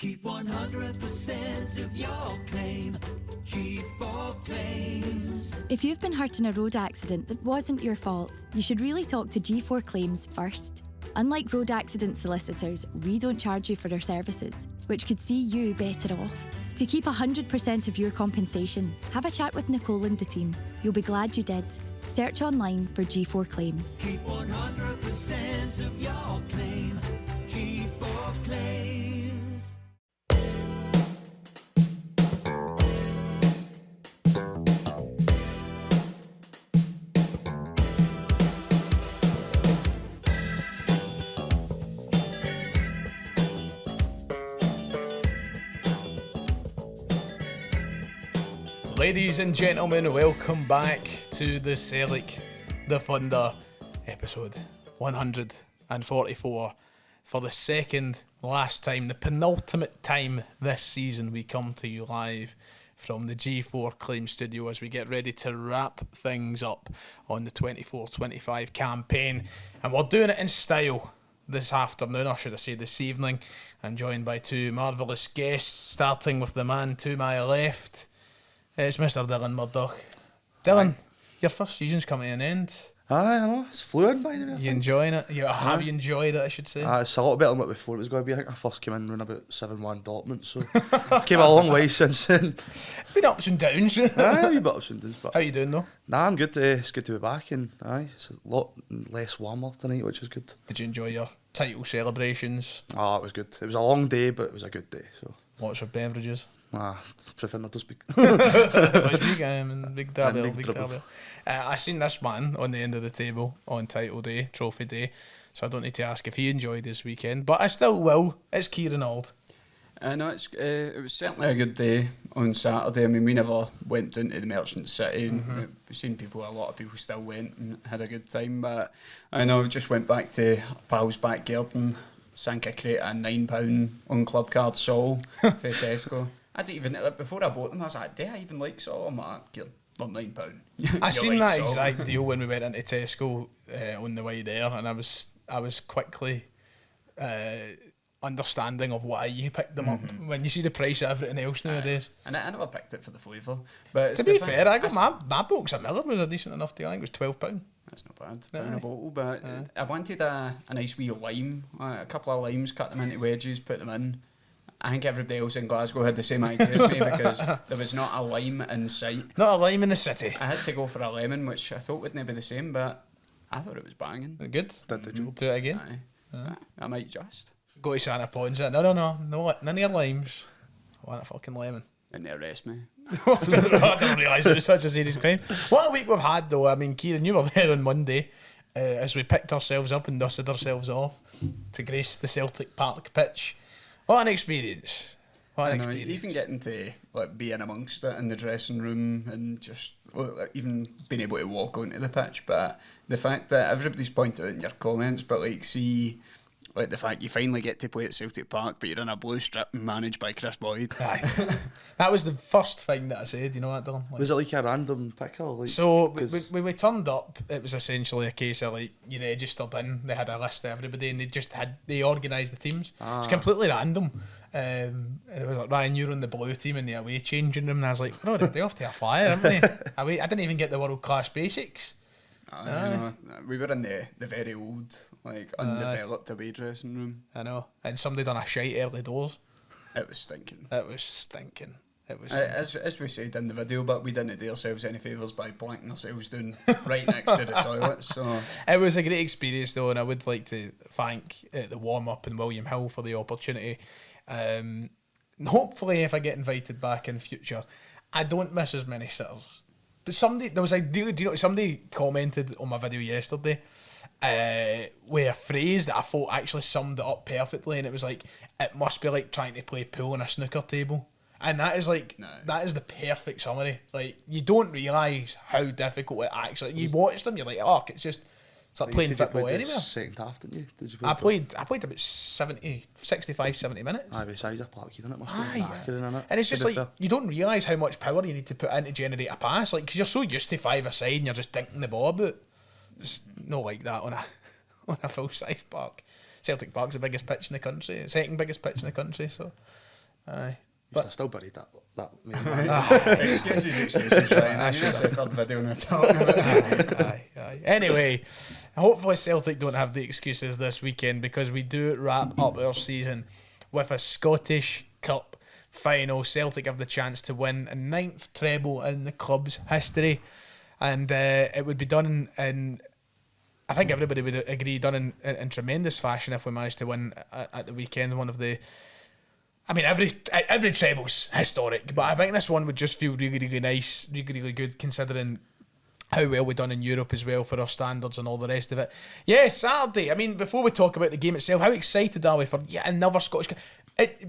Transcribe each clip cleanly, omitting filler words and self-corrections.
Keep 100% of your claim. G4 Claims. If you've been hurt in a road accident that wasn't your fault, you should really talk to G4 Claims first. Unlike road accident solicitors, we don't charge you for our services, which could see you better off. To keep 100% of your compensation, have a chat with Nicole and the team. You'll be glad you did. Search online for G4 Claims. Keep 100% of your claim. G4 Claims. Ladies and gentlemen, welcome back to the Sellik, the Thunder, episode 144. For the second last time, the penultimate time this season, we come to you live from the G4 Claim Studio as we get ready to wrap things up on the 24-25 campaign. And we're doing it in style this afternoon, or should I say this evening. I'm joined by two marvellous guests, starting with the man to my left. It's Mr. Dylan Murdoch. Dylan, your first season's coming to an end. Aye, I know. It's fluid by the way. You enjoying it? Have you enjoyed it, I should say? It's a lot better than what we thought it was going to be. I think I first came in around about 7-1 Dortmund, so I've came a long way since then. Been ups and downs. Aye, a wee bit ups and downs. But How you doing though? Nah, I'm good. It's good to be back, and it's a lot less warmer tonight, which is good. Did you enjoy your title celebrations? Oh, it was good. It was a long day, but it was a good day. So Lots of beverages. Prefer not to speak. Big Derby. I seen this man on the end of the table on title day, trophy day, so I don't need to ask if he enjoyed his weekend, but I still will. It's Kieran Auld. No, it was certainly a good day on Saturday. I mean, we never went down to the Merchant City. And we've seen a lot of people still went and had a good time, but I know we just went back to Pal's back garden, sank a crate of £9 on club card Sol for Tesco. I didn't even, before I bought them, I was like, do I even like Sol? I'm like, they're £9. I seen that exact deal when we went into Tesco on the way there, and I was quickly understanding of why you picked them up when you see the price of everything else nowadays. And I never picked it for the flavour. But to be fair, I got my box at Miller was a decent enough deal. I think it was £12. That's not bad. Pound a bottle, but I wanted a nice wee lime, a couple of limes, cut them into wedges, put them in. I think everybody else in Glasgow had the same idea as me because there was not a lime in sight. Not a lime in the city. I had to go for a lemon, which I thought wouldn't be the same, but I thought it was banging. Good. Did the job. Do it again. Aye. I might just. Go to Santa Pons. No, none of your limes. I want a fucking lemon. And they arrest me. I didn't realise it was such a serious crime. What a week we've had though. I mean, Kieran, you were there on Monday as we picked ourselves up and dusted ourselves off to grace the Celtic Park pitch. What an experience. Even getting to be in amongst it in the dressing room and just even being able to walk onto the pitch, but the fact that everybody's pointed out in your comments, but see the fact you finally get to play at Celtic Park, but you're in a blue strip and managed by Chris Boyd. Aye. That was the first thing that I said, you know what, Dylan? Was it like a random picker? So when we turned up, it was essentially a case of you registered in, they had a list of everybody and they organised the teams. It's completely random. And it was like, Ryan, you're on the blue team in the away changing room, and I was like, no, they're off to a flyer, aren't they? I didn't even get the world class basics. We were in the very old, undeveloped away dressing room. I know. And somebody done a shite early doors. It was stinking. As we said in the video, but we didn't do ourselves any favours by blanking ourselves down right next to the toilets. So it was a great experience though, and I would like to thank the warm-up and William Hill for the opportunity. Hopefully if I get invited back in future, I don't miss as many sitters. But somebody commented on my video yesterday with a phrase that I thought actually summed it up perfectly, and it was like, it must be like trying to play pool on a snooker table. And that is that is the perfect summary. Like, you don't realise how difficult it actually. You watch them, you're like, oh, it's like playing football anywhere. Second half, didn't you? Did you play? I played about 65-70 minutes. Aye, besides a park, you didn't. It must be knackered, innit? And it's just like, you don't realise how much power you need to put in to generate a pass. Like, because you're so used to five aside and you're just dinking the ball about. It's not like that on a full size park. Celtic Park's the biggest pitch in the country, second biggest pitch in the country. So Aye. I still buried that Excuses, Ryan. I should have third video now talking about that. Aye. Anyway, hopefully Celtic don't have the excuses this weekend, because we do wrap up our season with a Scottish Cup final. Celtic have the chance to win a 9th treble in the club's history, and it would be done in, I think everybody would agree, done in tremendous fashion if we managed to win at the weekend. One of the, I mean, every treble's historic, but I think this one would just feel really, really nice, really, really good, considering how well we've done in Europe as well for our standards and all the rest of it. Yeah, Saturday. I mean, before we talk about the game itself, how excited are we for yet another Scottish Cup?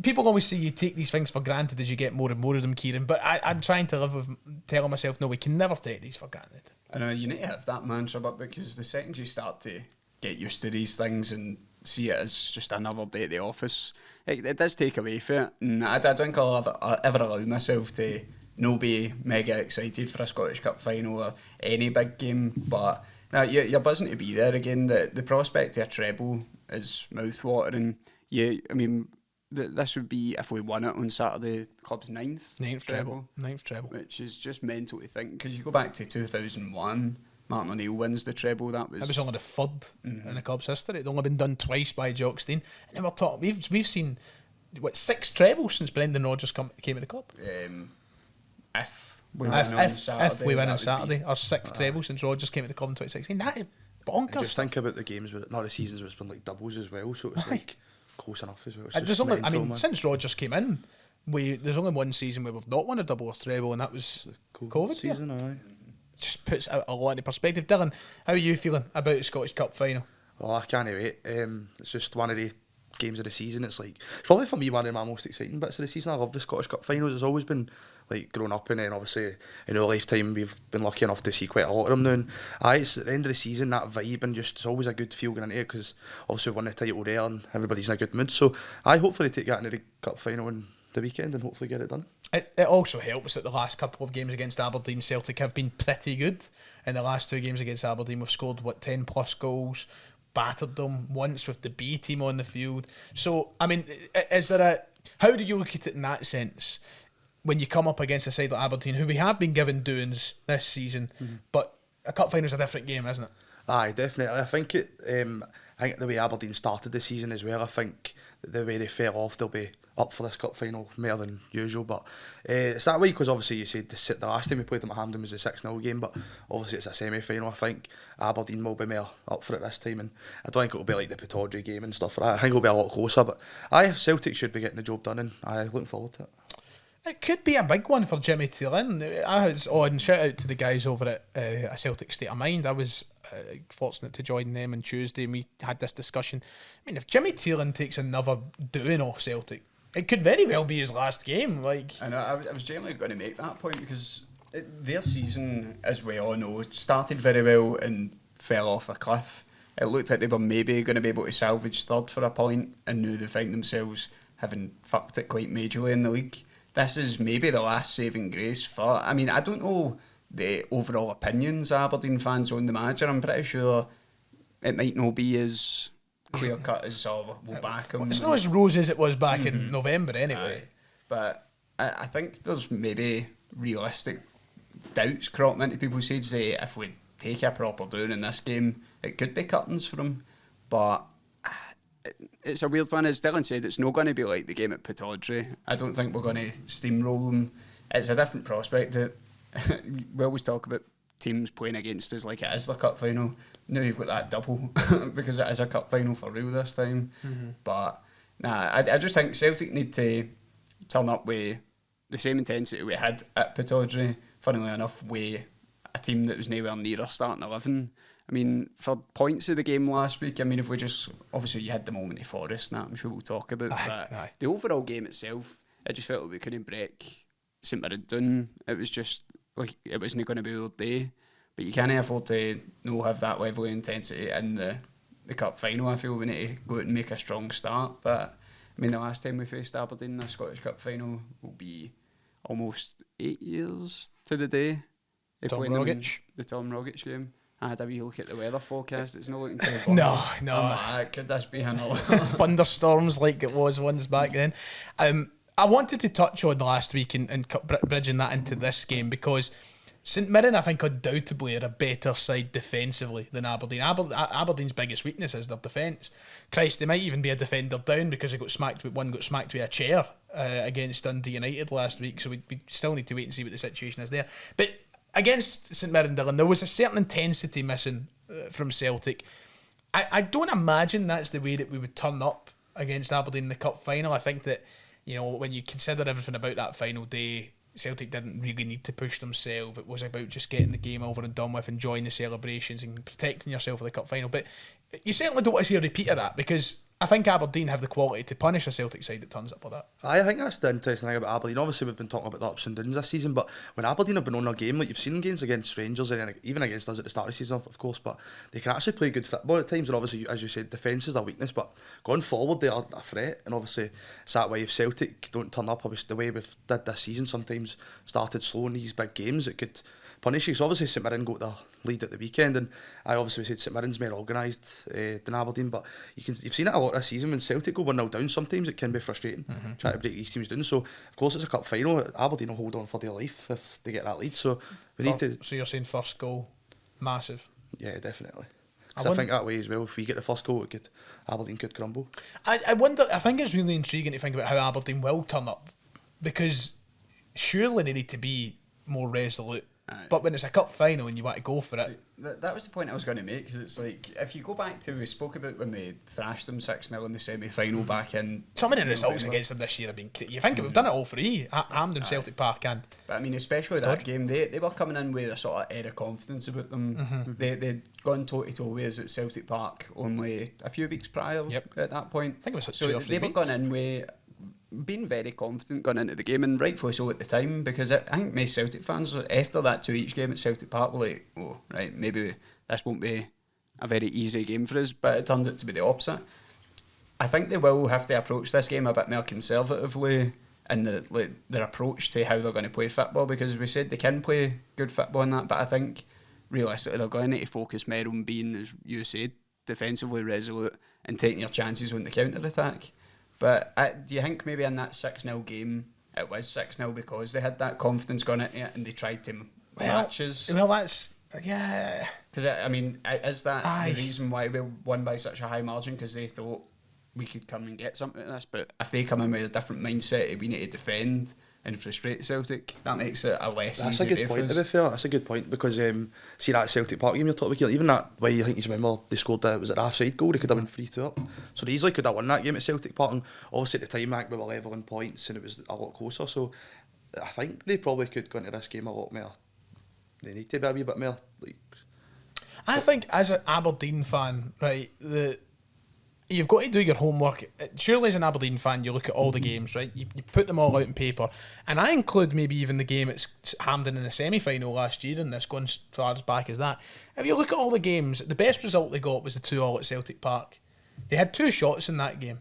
People always say you take these things for granted as you get more and more of them, Kieran, but I'm trying to live with telling myself, no, we can never take these for granted. I know, you need to have that mantra, but because the second you start to get used to these things and see it as just another day at the office, it does take away from it. And I don't think I'll ever allow myself to not be mega excited for a Scottish Cup final or any big game, but no, you're buzzing to be there again. The prospect of a treble is mouth-watering. Yeah, I mean, this would be, if we won it on Saturday, the club's ninth treble, which is just mental to think, because you go back to 2001, Martin O'Neill wins the treble. That was only the third in the club's history. It's only been done twice by Jock Stein, and then we're talking, we've seen 6 trebles since Brendan Rodgers came to the club. If we win on Saturday, our 6th treble since Rodgers came to the club in 2016. That is bonkers. And just think about the games where not the seasons where it's been like doubles as well, so it's like close enough as well. Since Rodgers came in, there's only one season where we've not won a double or treble, and that was the COVID season. Aye. Just puts it a lot into perspective. Dylan, how are you feeling about the Scottish Cup final? Oh, I can't wait. It's just one of the games of the season. It's probably for me one of my most exciting bits of the season. I love the Scottish Cup finals. It's always been like growing up, and then obviously in our lifetime we've been lucky enough to see quite a lot of them now. And it's at the end of the season, that vibe, and just it's always a good feel going into it, because obviously we won the title there and everybody's in a good mood. So I hopefully take that into the cup final on the weekend and hopefully get it done. It also helps that the last couple of games against Aberdeen, Celtic have been pretty good. In the last 2 games against Aberdeen, we've scored 10 plus goals, battered them once with the B team on the field. So I mean, how do you look at it in that sense when you come up against a side like Aberdeen, who we have been given doings this season, but a cup final is a different game, isn't it? Aye, definitely. I think the way Aberdeen started the season as well, I think the way they fell off, they'll be up for this cup final more than usual. But it's that way because obviously you said the last time we played them at Hampden was a 6-0 game, but obviously it's a semi-final. I think Aberdeen will be more up for it this time, and I don't think it'll be like the Pittodrie game and stuff like that. I think it'll be a lot closer, but Celtic should be getting the job done, and I'm looking forward to it. It could be a big one for Jimmy Tillin. I was on, shout out to the guys over at A Celtic State of Mind. I was fortunate to join them on Tuesday, and we had this discussion. I mean, if Jimmy Tillin takes another doing off Celtic, it could very well be his last game. I know, I was generally going to make that point, because their season, as we all know, started very well and fell off a cliff. It looked like they were maybe going to be able to salvage third for a point, and now they find themselves having fucked it quite majorly in the league. This is maybe the last saving grace for... I mean, I don't know the overall opinions Aberdeen fans on the manager. I'm pretty sure it might not be as clear-cut as we'll back him. It's not as rosy as it was back in November anyway. But I think there's maybe realistic doubts cropping into people's heads. Say, if we take a proper down in this game, it could be curtains for him. But... it's a weird one. As Dylan said, it's not going to be like the game at Pittodrie. I don't think we're going to steamroll them. It's a different prospect. That we always talk about teams playing against us like it is the cup final. Now you've got that double because it is a cup final for real this time. But I just think Celtic need to turn up with the same intensity we had at Pittodrie. Funnily enough, with a team that was nowhere near our starting 11. I mean, for points of the game last week, I mean, if we just... Obviously, you had the moment of Forest, and that I'm sure we'll talk about. But the overall game itself, I just felt like we couldn't break St Mirren down. It was just... like it wasn't going to be our day. But you can't afford to not have that level of intensity in the cup final. I feel we need to go out and make a strong start. But, I mean, the last time we faced Aberdeen in the Scottish Cup final will be almost 8 years to the day. The Tom Rogic game. I had a wee look at the weather forecast. It's not looking too bad. No. Could this be another thunderstorms like it was once back then? I wanted to touch on last week and bridging that into this game, because St Mirren, I think, undoubtedly are a better side defensively than Aberdeen. Aberdeen's biggest weakness is their defence. Christ, they might even be a defender down because they got smacked with a chair against Dundee United last week, so we still need to wait and see what the situation is there. But against St Mirren, Dylan, there was a certain intensity missing from Celtic. I don't imagine that's the way that we would turn up against Aberdeen in the cup final. I think that, you know, when you consider everything about that final day, Celtic didn't really need to push themselves. It was about just getting the game over and done with, enjoying the celebrations and protecting yourself for the cup final. But you certainly don't want to see a repeat of that, because I think Aberdeen have the quality to punish a Celtic side that turns up with that. I think that's the interesting thing about Aberdeen. Obviously, we've been talking about the ups and downs this season, but when Aberdeen have been on a game, like you've seen games against Rangers and even against us at the start of the season, of course, but they can actually play good football at times, and obviously, as you said, defence is their weakness, but going forward, they are a threat, and obviously, it's that way. If Celtic don't turn up, obviously, the way we've did this season, sometimes started slow in these big games, it could punish you. So obviously St Mirren got the lead at the weekend, and I obviously said St Mirren's more organised than Aberdeen, but you've seen it a lot this season. When Celtic go 1-0 down, sometimes it can be frustrating trying to break these teams down. So of course it's a cup final, Aberdeen will hold on for their life if they get that lead, so we need to... So you're saying first goal, massive? Yeah, definitely. Because I think that way as well, if we get the first goal, Aberdeen could crumble. I wonder, I think it's really intriguing to think about how Aberdeen will turn up, because surely they need to be more resolute. But when it's a cup final and you want to go for it... That was the point I was going to make, because it's like, if you go back to, we spoke about when we thrashed them 6-0 in the semi-final back in... Some of the results against them this year have been... You think we've done it all three, Hampden, Celtic Park and... But I mean, especially that game, they were coming in with a sort of air of confidence about them. They'd gone toe-to-toe with us at Celtic Park only a few weeks prior at that point. I think it was like so 2 or 3 they were weeks. going in with... being very confident going into the game, and rightfully so at the time, because I think most Celtic fans after that 2-each game at Celtic Park were like, oh right, maybe this won't be a very easy game for us, but it turned out to be the opposite. I think they will have to approach this game a bit more conservatively in their approach to how they're going to play football, because we said they can play good football in that, but I think realistically they're going to need to focus more on being, as you said, defensively resolute and taking your chances on the counter-attack. But do you think maybe in that 6-0 game, it was 6-0 because they had that confidence going into it and they tried to match us? Well, that's... Yeah... Because, I mean, is that the reason why we won by such a high margin? Because they thought we could come and get something like this? But if they come in with a different mindset, we need to defend and frustrate Celtic, that makes it a less That's easy a good point, to be fair. That's a good point, because see that Celtic Park game you're talking about, even that way, I think you remember they scored was it half-side goal, they could have been 3-2 up, so they easily could have won that game at Celtic Park, and obviously at the time I think we were level in points and it was a lot closer, so I think they probably could go into this game a lot more. They need to be a wee bit more like... I think as an Aberdeen fan, right, you've got to do your homework. Surely as an Aberdeen fan, you look at all the games, right? You put them all out on paper. And I include maybe even the game at Hampden in the semi-final last year, and this going as far as back as that. If you look at all the games, the best result they got was the 2-2 at Celtic Park. They had 2 shots in that game,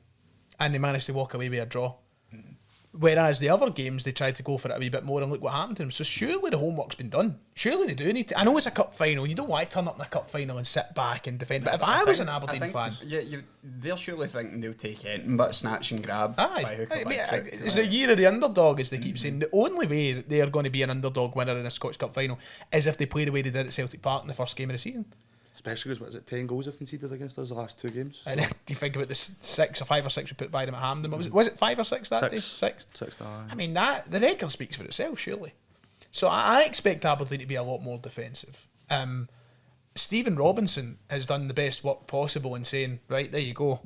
and they managed to walk away with a draw. Whereas the other games, they tried to go for it a wee bit more, and look what happened to them. So surely the homework's been done. Surely they do need to... I know it's a cup final, you don't want to turn up in a cup final and sit back and defend, but if I was an Aberdeen fan... Yeah, they're surely thinking they'll take anything but snatch and grab. Aye. It's the year of the underdog, as they keep saying. The only way that they're going to be an underdog winner in a Scottish Cup final is if they play the way they did at Celtic Park in the first game of the season. Especially because, what is it, 10 goals they've conceded against us the last 2 games. And then you think about the 6 or 5 or 6 we put by them at Hampden. Was it 5 or 6 that day? 6. 6 I mean, the record speaks for itself, surely. So I expect Aberdeen to be a lot more defensive. Stephen Robinson has done the best work possible in saying, right, there you go,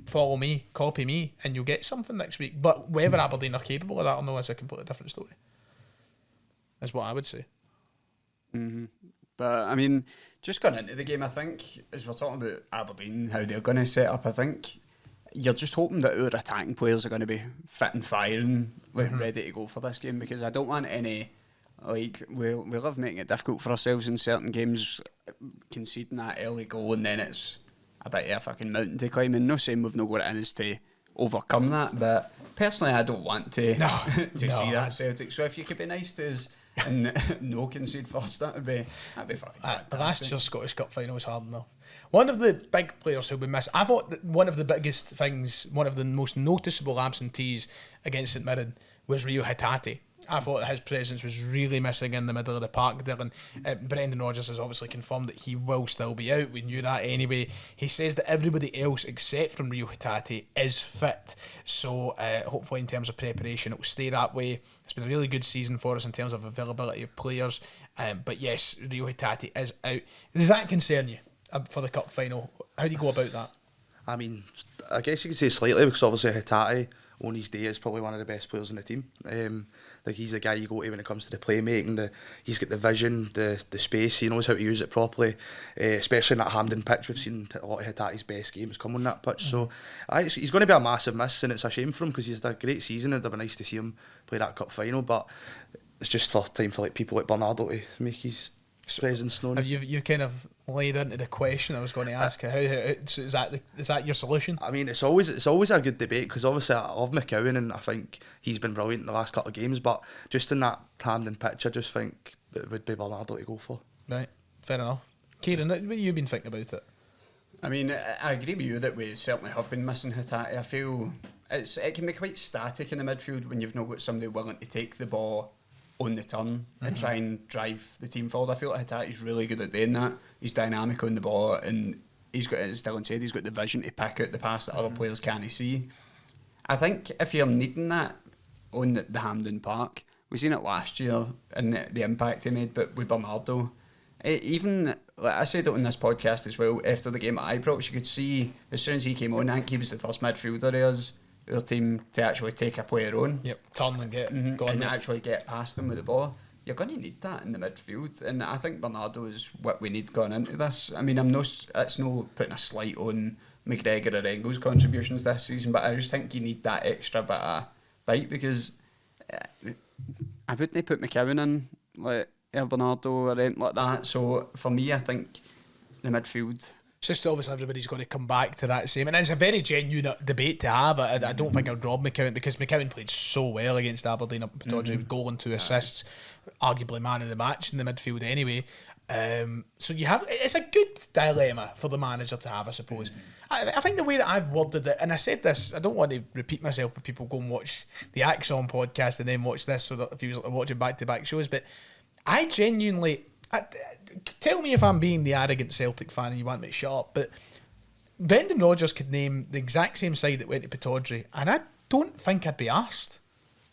follow me, copy me, and you'll get something next week. But whether Aberdeen are capable of that or no is a completely different story. That's what I would say. Mm-hmm. But, I mean, just going into the game, I think, as we're talking about Aberdeen, how they're going to set up, I think you're just hoping that our attacking players are going to be fit and firing, ready to go for this game, because I don't want any, like, we love making it difficult for ourselves in certain games, conceding that early goal, and then it's a bit of a fucking mountain to climb, and no saying we've not got it in us to overcome that, but personally I don't want to see that Celtic. So if you could be nice to us and no concede first. That'd be fucking fantastic. The last year's Scottish Cup final was hard enough. One of the big players who we miss, I thought that one of the biggest things, one of the most noticeable absentees against St Mirren was Rio Hatate. I thought his presence was really missing in the middle of the park there, and Brendan Rodgers has obviously confirmed that he will still be out. We knew that anyway. He says that everybody else except from Rio Hatate is fit, so hopefully in terms of preparation it will stay that way. It's been a really good season for us in terms of availability of players, but yes, Rio Hatate is out. Does that concern you for the cup final? How do you go about that? I mean, I guess you could say slightly, because obviously Hatate on his day is probably one of the best players in the team. Like, he's the guy you go to when it comes to the playmaking. He's got the vision, the space. He knows how to use it properly, especially in that Hampden pitch. We've seen a lot of Hatate's best games come on that pitch. So he's going to be a massive miss, and it's a shame for him because he's had a great season. It'd be nice to see him play that cup final, but it's just for time for like people like Bernardo to make his presence known. You've kind of laid into the question I was going to ask. Is that your solution? I mean, it's always a good debate, because obviously I love McCowan and I think he's been brilliant in the last couple of games, but just in that Hampden pitch, I just think it would be Bernardo to go for. Right, fair enough. Kieran, what have you been thinking about it? I mean, I agree with you that we certainly have been missing Hatate. I feel it can be quite static in the midfield when you've not got somebody willing to take the ball on the turn and try and drive the team forward. I feel like Hatate's really good at doing that. He's dynamic on the ball, and he's got, as Dylan said, he's got the vision to pick out the pass that other players can't see. I think if you're needing that on the Hampden Park, we've seen it last year and the impact he made, but with Bernardo, even, like I said it on this podcast as well, after the game at Ibrox, you could see as soon as he came on, I think he was the first midfielder of our team to actually take a player on. Yep, turn and get gone and actually get past them with the ball. You're going to need that in the midfield, and I think Bernardo is what we need going into this. I mean, it's no putting a slight on McGregor or Engels' contributions this season, but I just think you need that extra bit of bite, because I wouldn't put McCowan in like Bernardo or anything like that. So for me, I think the midfield. It's just obviously everybody's going to come back to that same, and it's a very genuine debate to have. I don't think I'd rob McCowan, because McCowan played so well against Aberdeen up in Pittodrie, goal and 2 assists, arguably man of the match in the midfield anyway. So it's a good dilemma for the manager to have, I suppose. I think the way that I've worded it, and I said this, I don't want to repeat myself if people go and watch the Axon podcast and then watch this, so that if you're watching back-to-back shows, but I genuinely... tell me if I'm being the arrogant Celtic fan and you want me to shut up, but Brendan Rodgers could name the exact same side that went to Pittodrie, and I don't think I'd be arsed.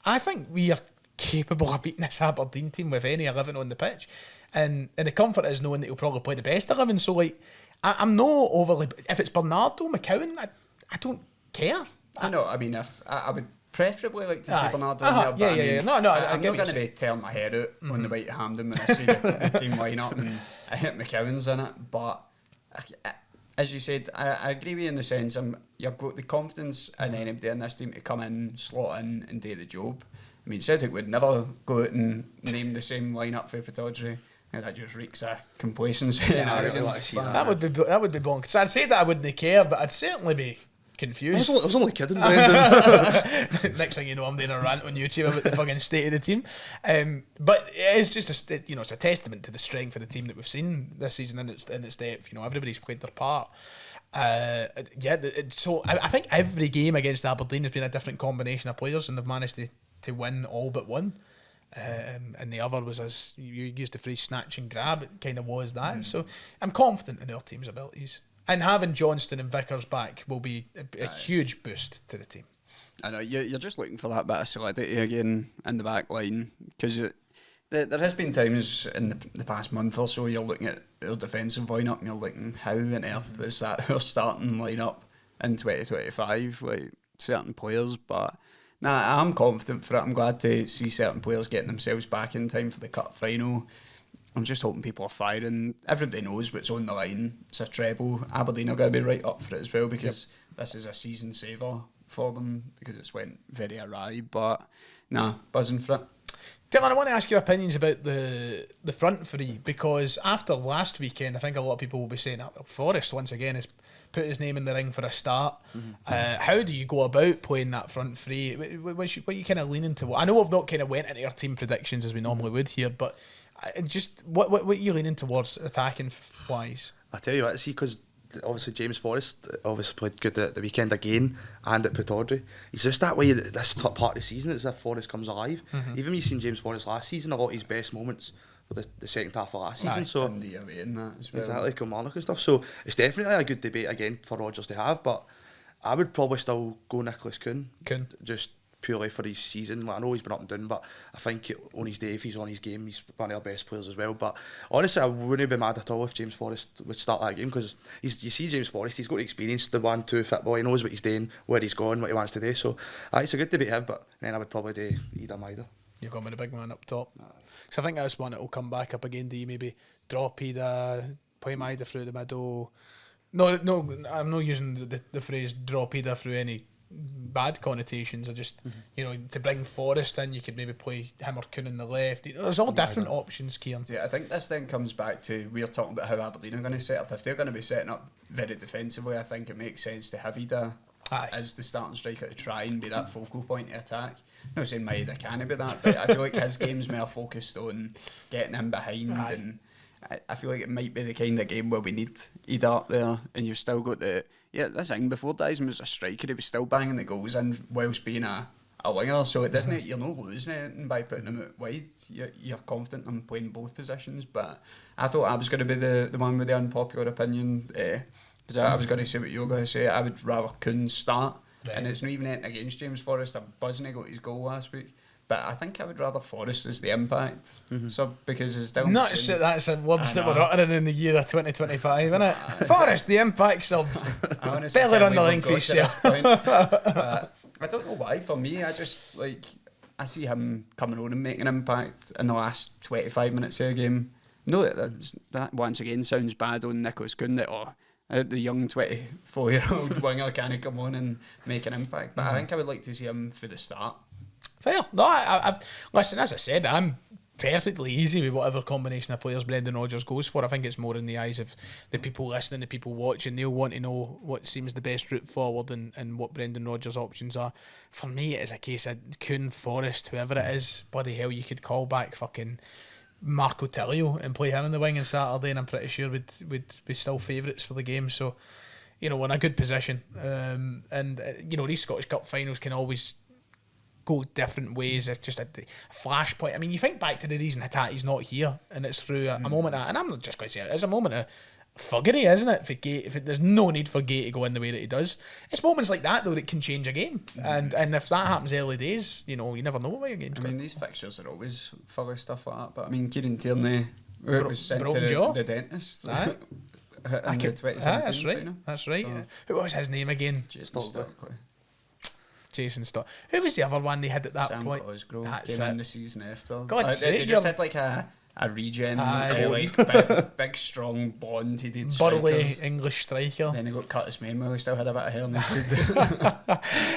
I think we are capable of beating this Aberdeen team with any 11 on the pitch, and the comfort is knowing that he'll probably play the best 11. So like, I'm no overly. If it's Bernardo, McCowan, I don't care. I know. I mean, if I would preferably like to see Bernardo in there. Yeah, yeah, yeah. No, I'm not going to be tearing my hair out on the way to Hampden when I see the team line up and I hit McCowan's in it. But as you said, I agree with you in the sense you've got the confidence in anybody in this team to come in, slot in, and do the job. I mean, Celtic would never go out and name the same lineup for Pittodrie. And that just reeks of complacency. Yeah, I really want to see that. That would be bonkers. I'd say that I wouldn't care, but I'd certainly be confused. I was only kidding, Brendan. Next thing you know, I'm doing a rant on YouTube about the fucking state of the team. But it's just it's a testament to the strength of the team that we've seen this season in its depth. You know, everybody's played their part. So I think every game against Aberdeen has been a different combination of players, and they've managed to win all but one. And the other was, as you used the phrase, snatch and grab. It kind of was that. So I'm confident in our team's abilities. And having Johnston and Vickers back will be a huge boost to the team. I know, you're just looking for that bit of solidity again in the back line, because there has been times in the past month or so you're looking at our defensive lineup and you're looking, how on earth is that our starting lineup in 2025, like certain players. But nah, I'm confident for it. I'm glad to see certain players getting themselves back in time for the cup final. I'm just hoping people are firing. Everybody knows what's on the line. It's a treble. Aberdeen are going to be right up for it as well, because this is a season saver for them, because it's went very awry. But nah, buzzing for it. Dylan, I want to ask your opinions about the front three, because after last weekend, I think a lot of people will be saying that Forrest once again has put his name in the ring for a start. How do you go about playing that front three? What are you kind of leaning to? I know we've not kind of went into our team predictions as we normally would here, but just what are you leaning towards attacking wise? I tell you what, see, because obviously James Forrest obviously played good at the weekend again and at Pittodrie. He's just that way this top part of the season. It's as if Forrest comes alive. Even when you seen James Forrest last season, a lot of his best moments were the second half of last season. So Dundee away in that as well. exactly, Kilmarnock and stuff. So it's definitely a good debate again for Rodgers to have. But I would probably still go Nicholas Kuhn. Just purely for his season. Like, I know he's been up and down, but I think on his day, if he's on his game, he's one of our best players as well. But honestly, I wouldn't be mad at all if James Forrest would start that game, because you see James Forrest, he's got the experience, the 1-2 football, he knows what he's doing, where he's going, what he wants to do. So it's a good debate to have, but then I would probably do either. You're going with the big man up top. Because I think that's one that will come back up again. Do you maybe drop Ida, play Maida through the middle? No, I'm not using the phrase drop Ida through any bad connotations. I just, to bring Forrest in, you could maybe play him or Kuhn on the left. There's all different options, Kieran. Yeah, I think this then comes back to, we're talking about how Aberdeen are going to set up. If they're going to be setting up very defensively, I think it makes sense to have Ida as the starting striker to try and be that focal point to attack. I'm not saying Maida can't be that, but I feel like his game's more focused on getting in behind, and I feel like it might be the kind of game where we need Ida up there, and you've still got this thing, before Dyson was a striker, he was still banging the goals in whilst being a winger, so it doesn't, you're not losing anything by putting him out wide. You're confident in playing both positions. But I thought I was going to be the one with the unpopular opinion, because I was going to say what you were going to say. I would rather Kuhn start, and it's not even anything against James Forrest. I'm buzzing he got his goal last week, but I think I would rather Forrest as the impact sub, because as Dylan That's a words that we're uttering in the year of 2025, isn't it? Forrest, the impact sub. Better on the line for yourself. I don't know why. For me, I see him coming on and making an impact in the last 25 minutes of a game. No, that once again sounds bad on Nicholas Kuhn, that the young 24-year-old winger can't come on and make an impact. But I think I would like to see him for the start. Fair. No, I listen, as I said, I'm perfectly easy with whatever combination of players Brendan Rodgers goes for. I think it's more in the eyes of the people listening, the people watching. They'll want to know what seems the best route forward and what Brendan Rodgers' options are. For me, it is a case of Kuhn, Forrest, whoever it is. Bloody hell, you could call back fucking Marco Tillio and play him in the wing on Saturday, and I'm pretty sure we'd be still favourites for the game. So, we're in a good position. These Scottish Cup finals can always go different ways. It's just a flashpoint. I mean, you think back to the reason Hatate's not here, and it's through a moment of, and I'm not just going to say it's a moment of fuggery, isn't it? For Gay, there's no need for Gay to go in the way that he does. It's moments like that though that can change a game, and if that happens early days, you never know where your game's going. These fixtures are always full of stuff like that. But I mean, Kieran Tierney was sent to the dentist. Aye. That's right. Final. That's right. Who was his name again? Jason Stock. Who was the other one they had at that Sam point? Cosgrove That's came it. in the season after. God's sake, they just had like a regen, big strong blonde headed burly strikers. English striker. Then he got Curtis Mainwell, he still had a bit of hair in his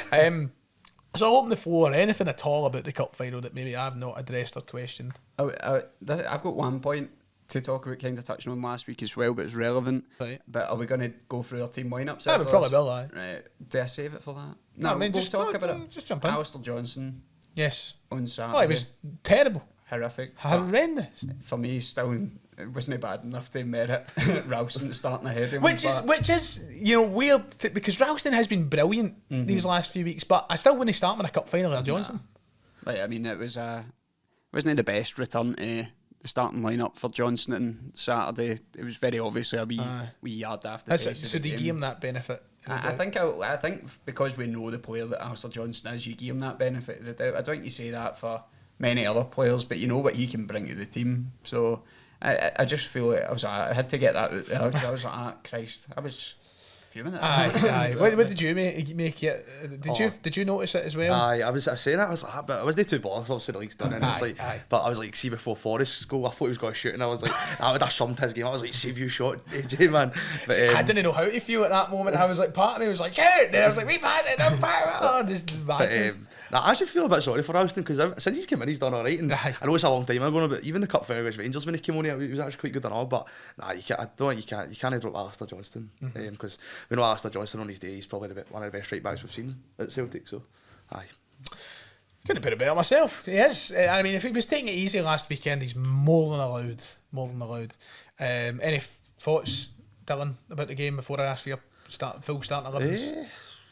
head. So I'll open the floor. Anything at all about the cup final that maybe I've not addressed or questioned? I've got one point to talk about, kind of touching on last week as well, but it's relevant. Right. But are we going to go through our team lineups? Yeah, we probably will, aye. Right. Do I save it for that? No, I mean, we'll talk about it. Just jump in. Alistair Johnson Yes. on Saturday. Oh, it was terrible. Horrific. Horrendous. For me, still, it wasn't bad enough to merit Ralston starting ahead of him. Which is weird, because Ralston has been brilliant these last few weeks, but I still wouldn't start him in a cup final with Johnson. Like, I mean, it wasn't the best return to the starting lineup for Johnson on Saturday. It was very obviously a wee yard after. So do you give him that benefit? I think because we know the player that Alistair Johnson is, you give him that benefit of the doubt. I don't think you say that for many other players, but you know what he can bring to the team. So I just feel like I had to get that out there, because I was like, Christ, I was fuming at Aye. What did you make it? Did you notice it as well? Aye, I was saying that, I was like, but I wasn't too bothered, obviously the league's done, and it's like, but I was like, see, before Forrest's goal, I thought he was going to shoot, and I was like, I would have summed his game. I was like, save you shot, AJ, man. But, I didn't know how to feel at that moment. I was like, part of me was like, shit, and I was like, we passed it, I'm just madness. Nah, I actually feel a bit sorry for Alston because since he's come in, he's done all right. And Aye. I know it's a long time ago, but even the cup final against Rangers when he came on here, he was actually quite good and all. But nah, you can't drop Alistair Johnston because we know Alistair Johnston on his day, he's probably one of the best right backs we've seen at Celtic. So, aye. Couldn't put it better myself. He is. I mean, if he was taking it easy last weekend, he's more than allowed. More than allowed. Any thoughts, Dylan, about the game before I ask for your full starting 11s?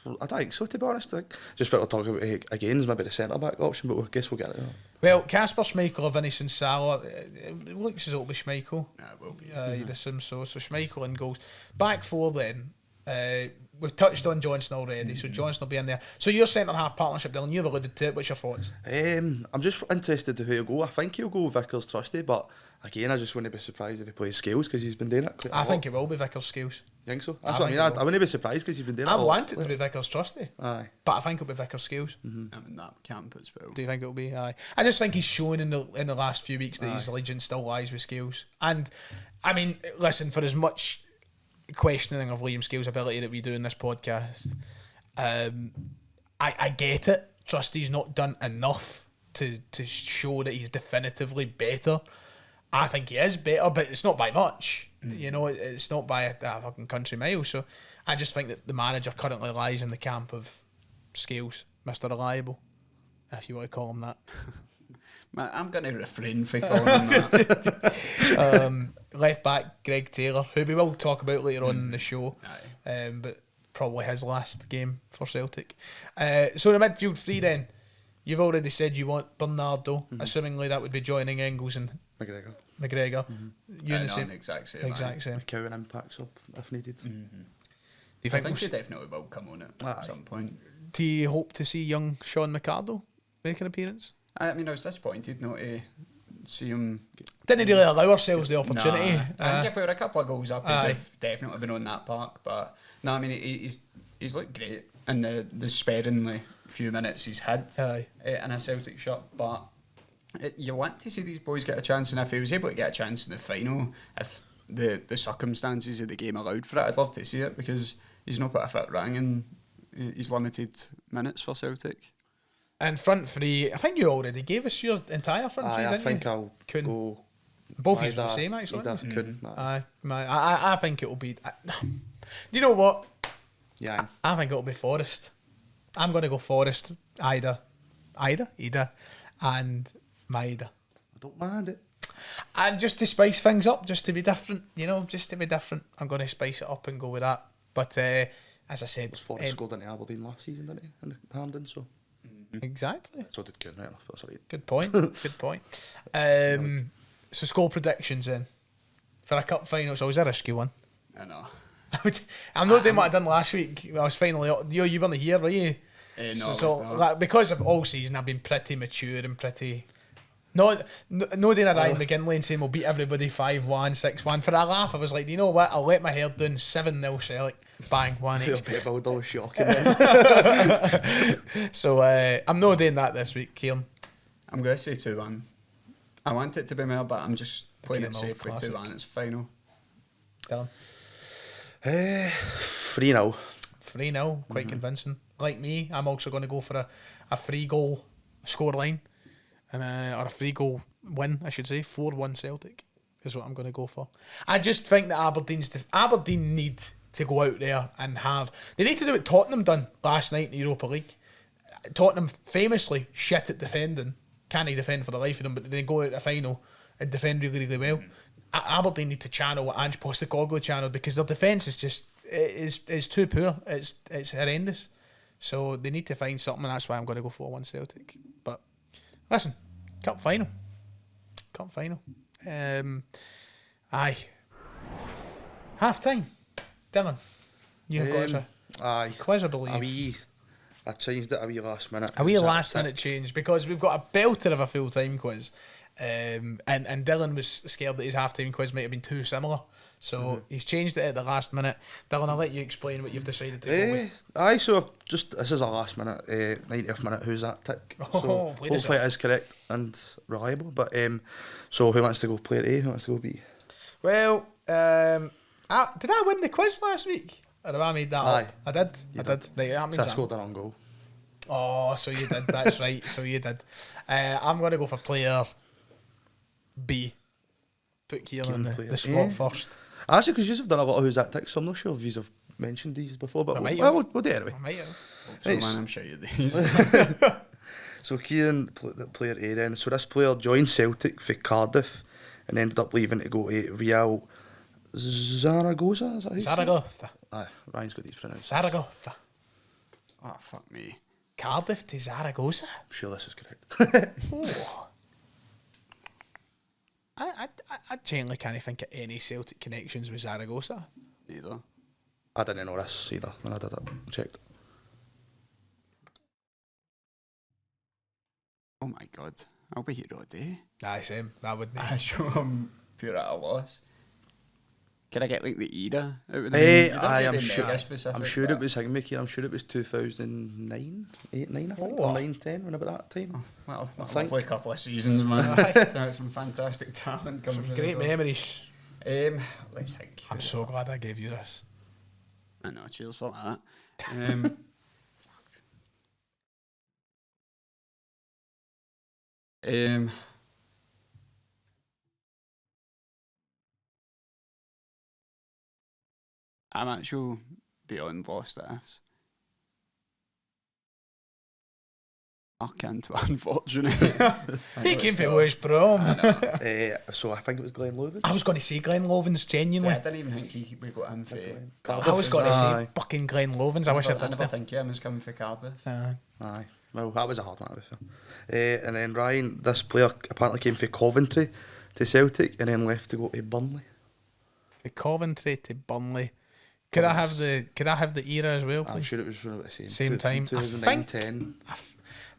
I don't think so, to be honest. I think just better talk about again is maybe the centre back option, but I guess we'll get it. Well, Casper Schmeichel or Vinny Salah, it looks as though it'll be Schmeichel. Yeah, it will be. You'd assume so. So Schmeichel in goals. Back four then. We've touched on Johnson already, so Johnson will be in there. So your centre half partnership, Dylan, you've alluded to it. What's your thoughts? I'm just interested to who he'll go. I think he'll go Vickers Trusty, but again, I just wouldn't be surprised if he plays Scales because he's been doing it quite a lot. I think it will be Vickers Scales. You think so? That's what I mean. I wouldn't be surprised because he's been doing it. I want it to be Vickers Trusty, aye, but I think it'll be Vickers Scales. I'm in that camp as well. Do you think it'll be? Aye. I just think he's shown in the last few weeks that his allegiance still lies with Scales. And I mean, listen, for as much questioning of Liam Scales' ability that we do in this podcast, I get it. Trusty's not done enough to show that he's definitively better. I think he is better, but it's not by much. You know, it's not by a fucking country mile. So I just think that the manager currently lies in the camp of Scales, Mr. Reliable, if you want to call him that. Man, I'm going to refrain from calling him that. Left back, Greg Taylor, who we will talk about later on in the show, but probably his last game for Celtic. So the midfield three then, you've already said you want Bernardo, assumingly that would be joining Engels and McGregor. You in the same? Exact same. Exact same. McCowan impacts up if needed. Do you think, I think he definitely will come on it at some point. do you hope to see young Sean McArdle make an appearance? I mean, I was disappointed not to see him. Didn't really allow ourselves the opportunity. Nah, I think if we were a couple of goals up, he'd have definitely been on that park. But no, I mean, he's looked great in the sparingly few minutes he's had in a Celtic shirt. But you want to see these boys get a chance, and if he was able to get a chance in the final, if the circumstances of the game allowed for it, I'd love to see it, because he's not put a fit ring in his limited minutes for Celtic. And front three, I think you already gave us your entire front three, didn't you? I think I'll go. Both of you the same, actually. Couldn't. I think it'll be. Do you know what? Yeah. I think it'll be Forrest. I'm going to go Forrest, Ida, and Maida. I don't mind it. And just to spice things up, just to be different, I'm going to spice it up and go with that. But as I said, Forrest scored into Aberdeen last season, didn't he? In Hampden, so. Exactly. So did Kieran Auld, but sorry. Good point. So score predictions then for a cup final. It's always a risky one. I know. I'm not doing what I done last week. I was finally. You weren't here, were you? No, so like, because of all season, I've been pretty mature and pretty. No doing a Ryan McGinley and saying we'll beat everybody 5-1, 6-1. For a laugh, I was like, you know what? I'll let my hair down. 7-0 Sellik. Bang, 1-each. That was shocking. So I'm not doing that this week, Kieran. I'm going to say 2-1. I want it to be more, but I'm just playing it Kieran Auld safe with classic. 2-1. It's final. Dylan. 3-0. 3-0, quite convincing. Like me, I'm also going to go for a 3-goal scoreline, and or a 3-goal win, I should say. 4-1 Celtic is what I'm going to go for. I just think that Aberdeen need to go out there and they need to do what Tottenham done last night in the Europa League. Tottenham famously shit at defending, can't defend for the life of them, but they go out the final and defend really, really well. Aberdeen need to channel what Ange Postecoglou channeled, because their defence is just is too poor. It's horrendous. So they need to find something, and that's why I'm going to go 4-1 Celtic. But listen, cup final. Aye. Half time. Dylan, you've got a quiz, I believe. I changed it a wee last minute. A wee last minute change, because we've got a belter of a full time quiz. And Dylan was scared that his half time quiz might have been too similar. So he's changed it at the last minute. Dylan, I'll let you explain what you've decided to go with. So this is a last minute, 90th minute who's that tick. So hopefully it is correct and reliable. But so who wants to go player A? Who wants to go B? Well, did I win the quiz last week? Or have I made that up? I did. Right, that means so I scored an own goal. Oh, so you did. That's right. So you did. I'm going to go for player B. Put Kieran in the spot first. Actually, because you've done a lot of Who's That Tick, so I'm not sure if you've mentioned these before, but we'll do it anyway. I might have. So man, I'm sure you these. So Kieran, player A then. So this player joined Celtic for Cardiff and ended up leaving to go to Real Zaragoza. Is that how you say it? Zaragoza. Aye, Ryan's got these pronounced. Zaragoza. Oh, fuck me. Cardiff to Zaragoza. I'm sure this is correct. Oh. I genuinely can't think of any Celtic connections with Zaragoza. Neither. I didn't know this either when I did it. Checked. Oh my god. I'll be here all day. Aye, same. That would I sure I'm pure at a loss. Can I get like the era? I'm sure it was him, Mickey. I'm sure it was 2009, 8, 9, I think. Or 9, 10, when about that time. Oh, well, I a think. lovely couple of seasons, man. So some fantastic talent comes some through great the doors. memories. Let's think. I'm so glad I gave you this. I know, cheers for that. I'm actually beyond lost at this. I can't, unfortunately. He came from West Brom. So I think it was Glenn Loven. I was going to say Glenn Lovens, genuinely. I didn't even think we got him for I was going to say fucking Glenn Lovens. I wish I I did. never think him was coming for Cardiff. Aye. Well, that was a hard one. And then Ryan, this player apparently came from Coventry to Celtic and then left to go to Burnley. From Coventry to Burnley. Could I have the era as well, please? I'm sure it was around about the Same time. 2009, 10.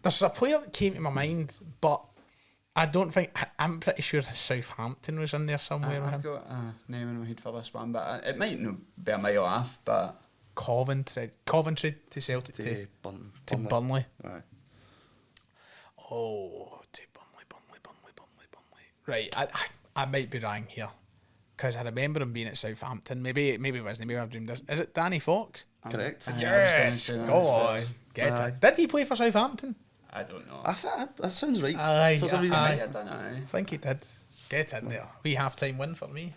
There's a player that came to my mind, but I don't think... I'm pretty sure Southampton was in there somewhere. I've got a name in my head for this one, but it might not be a mile off, but... Coventry to Celtic to Burnley. Aye. Oh, to Burnley. Right, I might be wrong here. Because I remember him being at Southampton. Maybe it wasn't. Maybe I've dreamed this. Is it Danny Fox? Correct. Yes! Go on. Get it. Did he play for Southampton? I don't know. I think that sounds right. Aye, for some reason. I don't know. I think he did. Get in there. Wee half-time win for me.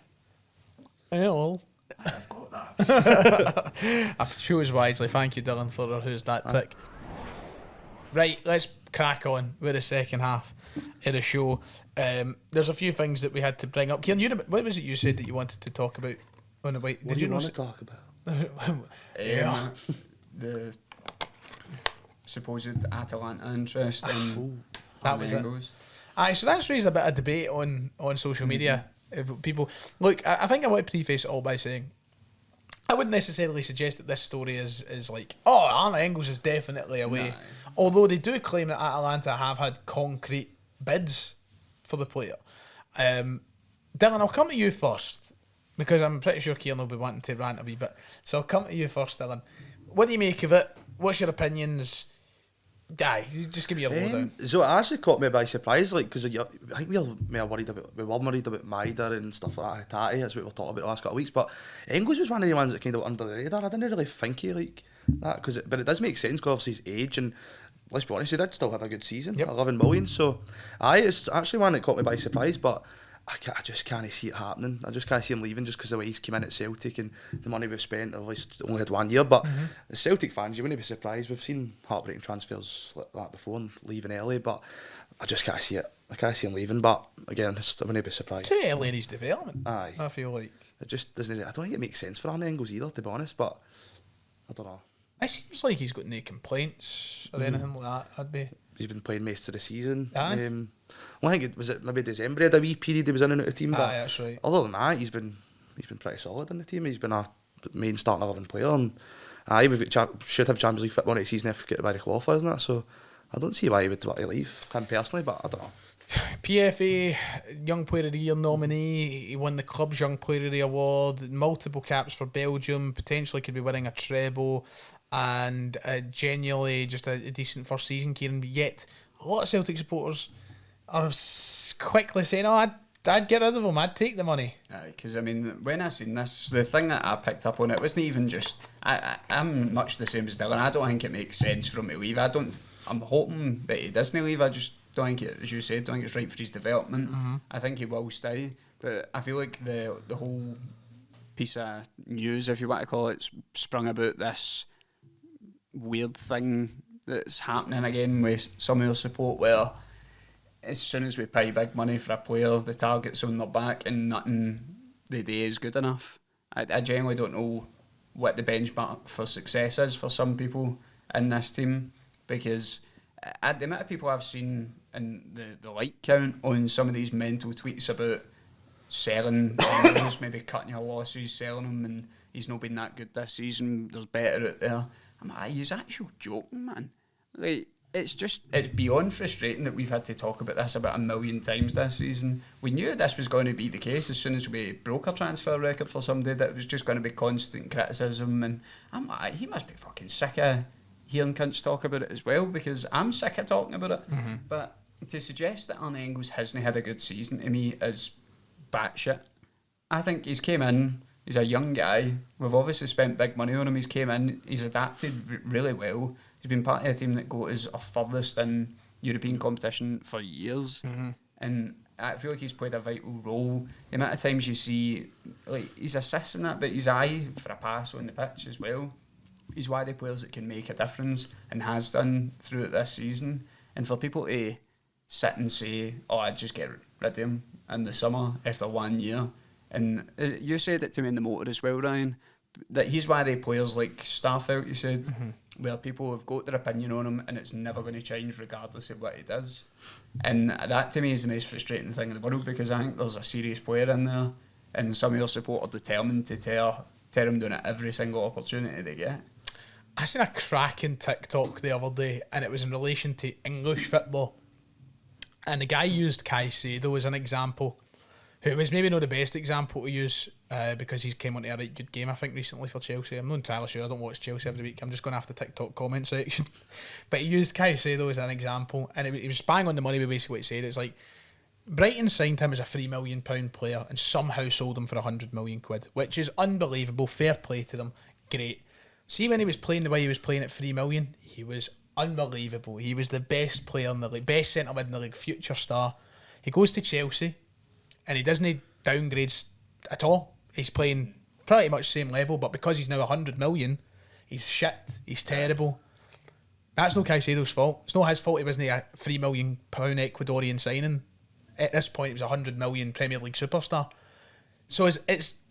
Hello. I've got that. I chose wisely. Thank you, Dylan, for our Who's That Tick. Right, let's crack on with the second half of the show. There's a few things that we had to bring up. Kieran, what was it you said that you wanted to talk about on the way? What do you want to talk about? Yeah. The supposed Atalanta interest in that was Engels. Aye, so that's raised a bit of debate on social media. If people look, I think I want to preface it all by saying I wouldn't necessarily suggest that this story is like, oh, Arne Engels is definitely away. No. Although they do claim that Atalanta have had concrete bids for the player. Dylan, I'll come to you first because I'm pretty sure Kieran will be wanting to rant a wee bit. So I'll come to you first, Dylan. What do you make of it? What's your opinions? Guy, just give me your lowdown. So it actually caught me by surprise, like, because I think we were worried about Maida and stuff like that. Tati, that's what we were talking about the last couple of weeks. But Engels was one of the ones that kind of went under the radar. I didn't really think he like that, but it does make sense because obviously his age and let's be honest, he did still have a good season, 11 million. So, it's actually one that caught me by surprise, but I just can't see it happening. I just can't see him leaving just because the way he's come in at Celtic and the money we've spent. At least only had 1 year, but the Celtic fans, you wouldn't be surprised. We've seen heartbreaking transfers like that before and leaving early, but I just can't see it. I can't see him leaving, but again, I wouldn't be surprised. Too early in his development. Aye, I feel like it just doesn't. I don't think it makes sense for Arne Engels either, to be honest. But I don't know. it seems like he's got no complaints or anything like that. I'd be. He's been playing most of the season. Aye. Well, I think it was maybe December he had a wee period he was in and out of the team. But Aye, that's right. other than that, he's been pretty solid in the team. He's been a main starting 11 player, and we should have Champions League football next season if we get by the qualifiers and that. So I don't see why he would want to leave him personally, but I don't know. PFA Young Player of the Year nominee. He won the club's Young Player of the Year award. Multiple caps for Belgium. Potentially could be winning a treble. And genuinely just a decent first season, Kieran. Yet a lot of Celtic supporters are quickly saying, "Oh, I'd get rid of him. I'd take the money. Because, I mean, when I seen this, the thing that I picked up on, it wasn't even just... I'm much the same as Dylan. I don't think it makes sense for him to leave. I'm hoping that he doesn't leave. I just don't think it, as you said, don't think it's right for his development. I think he will stay. But I feel like the whole piece of news, if you want to call it, sprung about this weird thing that's happening again with some of your support where as soon as we pay big money for a player, the target's on their back and nothing they do is good enough. I genuinely don't know what the benchmark for success is for some people in this team, because the amount of people I've seen in the like count on some of these mental tweets about selling Engels, maybe cutting your losses, selling him, and he's not been that good this season, there's better out there. I'm like, he's actual joking, man. Like, it's beyond frustrating that we've had to talk about this about 1 million times this season. We knew this was going to be the case as soon as we broke a transfer record for somebody, that it was just going to be constant criticism, and I'm like, he must be fucking sick of hearing cunts talk about it as well, because I'm sick of talking about it. But to suggest that Arne Engels hasn't had a good season to me is batshit. I think he's came in, he's a young guy, we've obviously spent big money on him, he's came in, he's adapted really well. He's been part of a team that goes furthest in European competition for years, and I feel like he's played a vital role. The amount of times you see, like, he's assisting that, but his eye for a pass on the pitch as well. He's one of the players that can make a difference and has done throughout this season. And for people to sit and say, "Oh, I'd just get rid of him in the summer after 1 year," and you said it to me in the motor as well, Ryan, that he's one of the players like Starfelt, you said, where people have got their opinion on him and it's never going to change regardless of what he does. And that to me is the most frustrating thing in the world, because I think there's a serious player in there and some of your support are determined to tear him down at every single opportunity they get. I seen a cracking TikTok the other day, and it was in relation to English football, and the guy used Caicedo as an example, who was maybe not the best example to use because he's came onto a right good game, I think, recently for Chelsea. I'm not entirely sure, I don't watch Chelsea every week, I'm just going after the TikTok comment section. But he used Caicedo as an example, and he was bang on the money with basically what he said. It's like, Brighton signed him as a £3 million player and somehow sold him for 100 million quid, which is unbelievable, fair play to them, great. See, when he was playing the way he was playing at 3 million, he was unbelievable. He was the best player in the league, best centre mid in the league, future star. He goes to Chelsea and he doesn't downgrades at all. He's playing pretty much the same level, but because he's now 100 million, he's shit, he's terrible. That's no Caicedo's fault. It's not his fault he wasn't a £3 million Ecuadorian signing. At this point, he was a 100 million Premier League superstar. So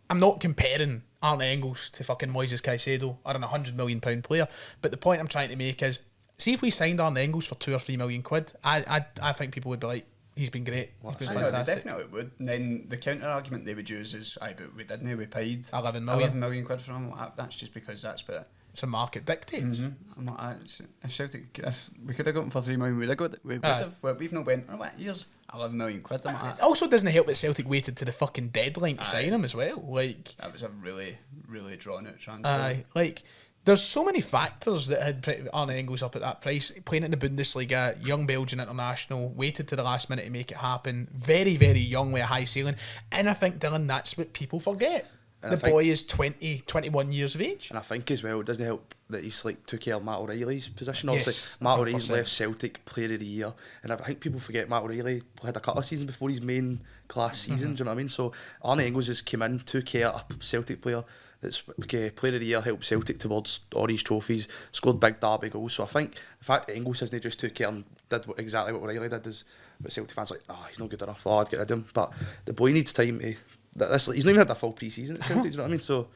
I'm not comparing Arne Engels to fucking Moises Caicedo or an £100 million player, but the point I'm trying to make is, see if we signed Arne Engels for 2 or 3 million quid, I think people would be like, he's been great. He's been fantastic. They definitely would. And then the counter argument they would use is, but we didn't. We paid 11 million. 11 million quid for him. That's just because that's what it's a market dictates. I'm like, if we could have got him for 3 million, we would have. Well, we've not went. Here's 11 million quid. It also doesn't help that Celtic waited to the fucking deadline to sign him as well. Like, that was a really, really drawn out transfer. Like, there's so many factors that had put Arne Engels up at that price. Playing in the Bundesliga, young Belgian international, waited to the last minute to make it happen. Very, very young with a high ceiling. And I think, Dylan, that's what people forget. The boy is 21 years of age. And I think as well, it doesn't help that he's like took care of Matt O'Reilly's position. Obviously, Matt O'Reilly's left Celtic Player of the Year, and I think people forget Matt O'Reilly had a couple of seasons before his main class season. Do you know what I mean? So Arne Engels just came in, took care of a Celtic player that's Player of the Year, helped Celtic towards all these trophies, scored big derby goals. So I think the fact that Engels hasn't just took care and did exactly what O'Reilly did is, but Celtic fans are like, he's not good enough. I'd get rid of him. But the boy needs time to. He's not even had a full pre-season at Celtic, do you know what I mean? So,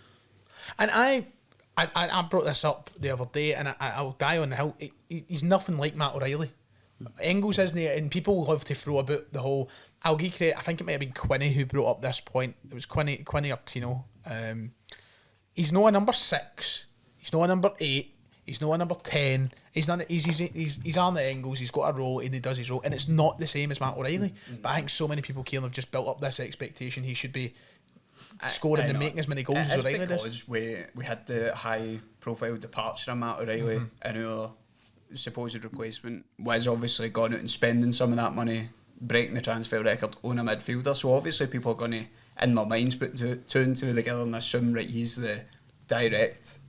and I brought this up the other day, and I'll die on the hill. He's nothing like Matt O'Reilly. Engels isn't, and people love to throw about the whole. I'll give credit. I think it might have been Quinny who brought up this point. It was Quinny or Tino. He's not a number 6. He's not a number 8. He's not a number 10. He's Arne Engels. He's got a role and he does his role, and it's not the same as Matt O'Reilly. But I think so many people, Kieran, have just built up this expectation he should be scoring and making as many goals as O'Reilly does. Because we had the high profile departure of Matt O'Reilly, and our supposed replacement was obviously gone out and spending some of that money breaking the transfer record on a midfielder. So obviously people are going to, in their minds, put two and two together and assume, right, he's the direct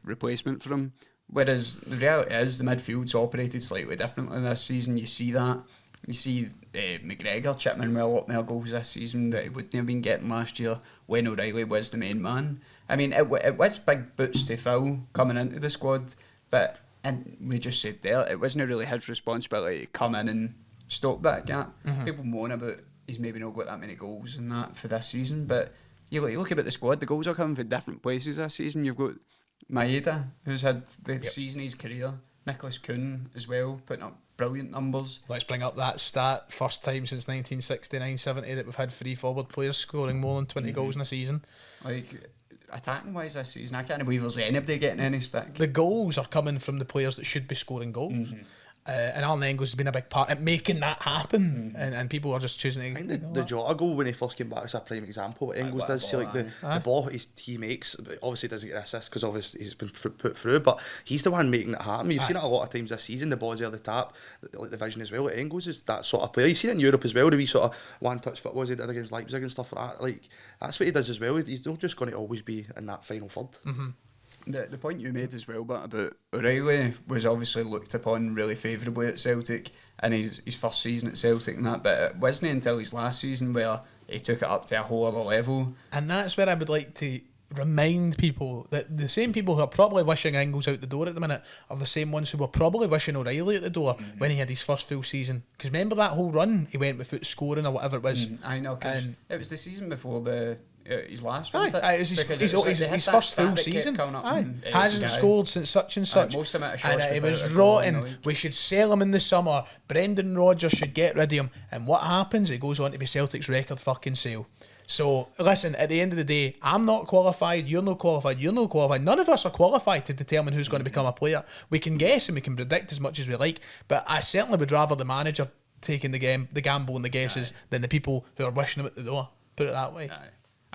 replacement for him. Whereas the reality is the midfield's operated slightly differently this season. You see that. You see McGregor chipping in with a lot more goals this season that he wouldn't have been getting last year when O'Reilly was the main man. I mean, it was big boots to fill coming into the squad, but, and we just said there, it wasn't really his responsibility to come in and stop that gap. People moan about he's maybe not got that many goals and that for this season, but you look about the squad, the goals are coming from different places this season. You've got Maeda, who's had the season of his career, Nicholas Kuhn as well, putting up brilliant numbers. Let's bring up that stat. First time since 1969-70 that we've had 3 forward players scoring more than 20 goals in a season. Like, attacking wise this season, I can't believe there's anybody getting any stick. The goals are coming from the players that should be scoring goals. And Arne Engels has been a big part in making that happen, and people are just choosing to. I think the Jota goal when he first came back is a prime example. What Engels does, see, like the ball he makes, obviously doesn't get assist because obviously he's been put through, but he's the one making it happen. You've seen it a lot of times this season. The ball's there the tap, like the vision as well. Like Engels is that sort of player. You've seen it in Europe as well. The wee sort of one-touch footballs he did against Leipzig and stuff like that. Like that's what he does as well. He's not just going to always be in that final third. The point you made as well, but about O'Reilly was obviously looked upon really favourably at Celtic in his first season at Celtic and that, but it wasn't until his last season where he took it up to a whole other level. And that's where I would like to remind people that the same people who are probably wishing Engels out the door at the minute are the same ones who were probably wishing O'Reilly at the door when he had his first full season. Because remember that whole run he went without scoring or whatever it was. I know, because it was the season before his last one. It was his first full season. Hasn't scored since such and such. Most of it and it was rotten. We should sell him in the summer. Brendan Rodgers should get rid of him. And what happens? It goes on to be Celtic's record fucking sale. So listen, at the end of the day, I'm not qualified, you're not qualified, you're not qualified. None of us are qualified to determine who's going to become a player. We can guess and we can predict as much as we like, but I certainly would rather the manager taking the gamble and the guesses than the people who are wishing him at the door. Put it that way.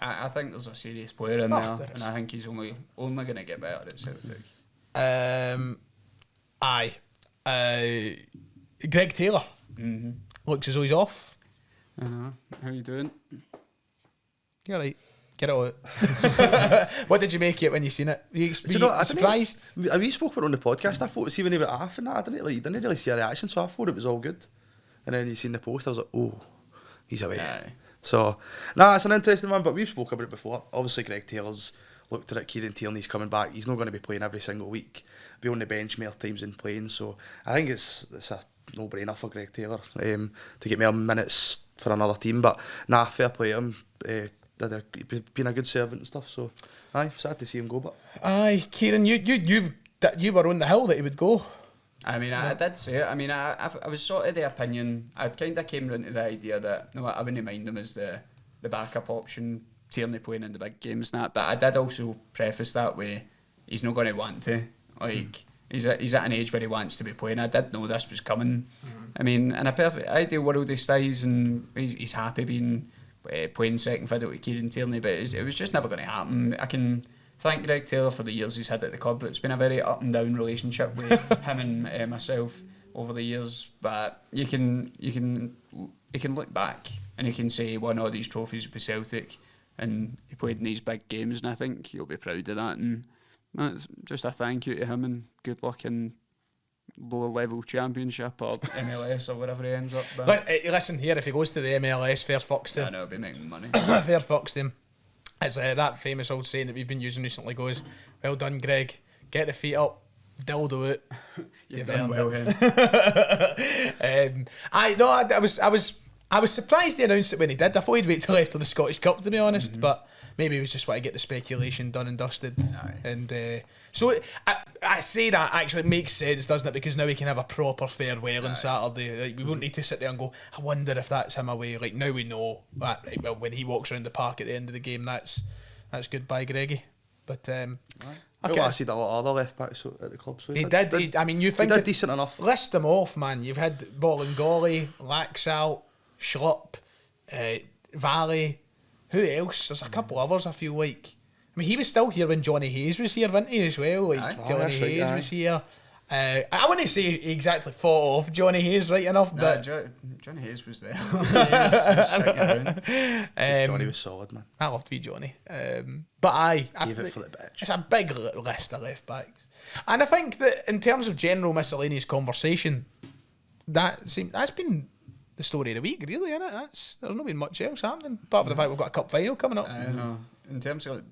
I think there's a serious player in there, and I think he's only going to get better at Celtic. Greg Taylor looks as though he's off. How you doing? You're right. Get it out. What did you make it when you seen it? Were you surprised? We spoke about it on the podcast. I thought, see when they were off and that, I didn't really see a reaction, so I thought it was all good. And then you seen the post, I was like, oh, he's away. So, it's an interesting one, but we've spoken about it before. Obviously, Greg Taylor's looked at it. Kieran Tierney's coming back. He's not going to be playing every single week. Be on the bench more times than playing. So, I think it's a no-brainer for Greg Taylor to get more minutes for another team. But, fair play to him. He's been a good servant and stuff. So, sad to see him go. But Kieran, you were on the hill that he would go. I mean, I did say it. I mean, I was sort of the opinion. I kind of came round to the idea that I wouldn't mind him as the backup option, Tierney playing in the big games and that. But I did also preface that way. He's not going to want to. He's at an age where he wants to be playing. I did know this was coming. I mean, in a perfect ideal world, he stays and he's happy being playing second fiddle to Kieran Tierney. But it was just never going to happen. I can thank Greg Taylor for the years he's had at the club. It's been a very up and down relationship with him and myself over the years. But you can look back and you can say he won all these trophies with Celtic and he played in these big games, and I think he'll be proud of that. And that's just a thank you to him and good luck in lower level championship or MLS or wherever he ends up. Listen here, if he goes to the MLS, fair fucks to him. I know, he'll be making money. Fair fucks to him. As that famous old saying that we've been using recently goes, well done, Greg. Get the feet up, dildo it. You've done well, I was surprised he announced it when he did. I thought he'd wait till after the Scottish Cup, to be honest, but maybe he was just wanting to get the speculation done and dusted. And so I say that actually makes sense, doesn't it? Because now he can have a proper farewell on Saturday. Like, we won't need to sit there and go, I wonder if that's him away. Like, now we know that, right, well, when he walks around the park at the end of the game, that's goodbye, Greggy. But okay. I see a lot of other left backs at the club. So he did. You think he did decent enough. List them off, man. You've had Bolingoli, Laxalt, Schlupp, Valley. Who else? There's a couple others I feel like. I mean, he was still here when Johnny Hayes was here, wasn't he, as well? Like, Johnny Hayes was here. I wouldn't say he exactly fought off Johnny Hayes right enough, but Johnny Hayes was there. Johnny was solid, man. I love to be Johnny. But I Gave it for the bitch. It's a big list of left backs, and I think that in terms of general miscellaneous conversation, that's been the story of the week, really, isn't it? There's not been much else happening apart from the fact we've got a cup final coming up. I know. In terms of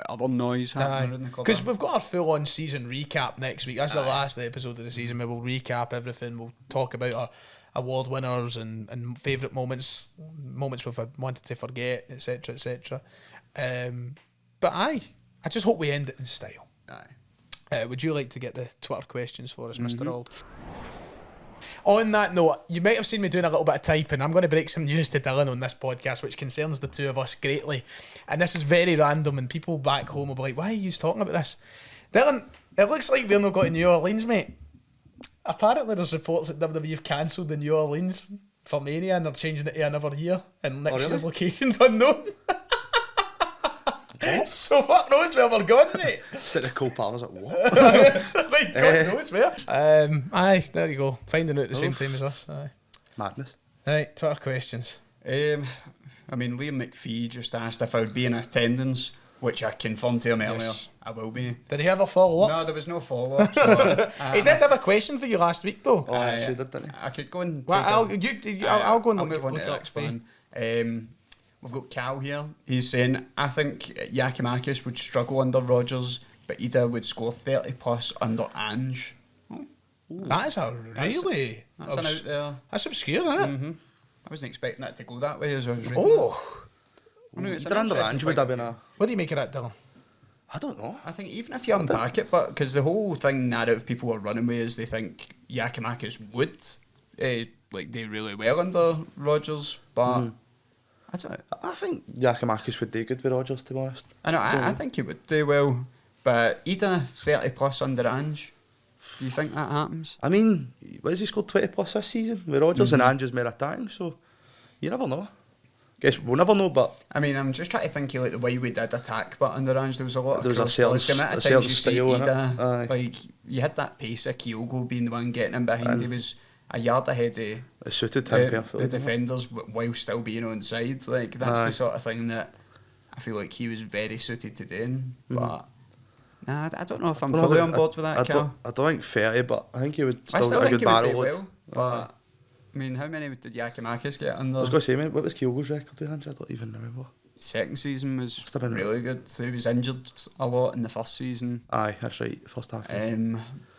other noise happening in the club, because we've got our full-on season recap next week. That's the last episode of the season where we'll recap everything. We'll talk about our award winners and favourite moments we've wanted to forget, etc., etc. But I just hope we end it in style. Would you like to get the Twitter questions for us, Mr. Auld? On that note, you might have seen me doing a little bit of typing. I'm going to break some news to Dylan on this podcast, which concerns the two of us greatly. And this is very random, and people back home will be like, why are you talking about this? Dylan, it looks like we're not going to New Orleans, mate. Apparently there's reports that WWE have cancelled the New Orleans for Mania, and they're changing it to another year, and next year's location's unknown. So fuck knows where we're going, mate. Sit in a cold pal, I was like, what? Like, God knows where. Aye, there you go. Finding out at the same time as us. Aye. Madness. Right, Twitter questions. I mean, Liam McPhee just asked if I would be in attendance, which I confirmed to him earlier. I will be. Did he ever follow up? No, there was no follow up. So, he did have a question for you last week, though. Oh, actually did, didn't he? I could go and. Well, I'll go and I'll look, move on look to the up next for you. one. We've got Cal here. He's saying, I think Yakimakis would struggle under Rodgers, but Ida would score 30 plus under Ange. That is a really... That's an out there. That's obscure, isn't it? Mm-hmm. I wasn't expecting that to go that way as I was reading. I know, it's an They're under interesting Ange would point have of been view. What do you make of that, Dylan? I don't know. I think even if you unpack it, but because the whole thing narrative people are running with is they think Yakimakis would do really well under Rodgers, but I don't. I think Yakimakis would do good with Rodgers, to be honest. I know. I think he would do well, but Ida 30 plus under Ange. Do you think that happens? I mean, what has he scored 20 plus this season with Rodgers, and Ange is more attacking, so you never know. Guess we'll never know, but I mean, I'm just trying to think of like the way we did attack, but under Ange there was a lot. There was a cross-balls. certain- The amount of a certain times you see style in it. Ida, Aye. like you had that pace of Kyogo being the one getting him behind. He was a yard ahead of it suited him perfectly. the defenders while still being on side. Like that's the sort of thing that I feel like he was very suited to doing. But nah, I don't know if I'm fully on board with that. Cal. I don't think 30, but I think he would I still still get a think good he would barrel do load. well, but I mean, how many did Yakimakis get under? I was going to say, mate, what was Kyogo's record with Ange? I don't even remember. Second season was have been really good. He was injured a lot in the first season. Aye, that's right, first half.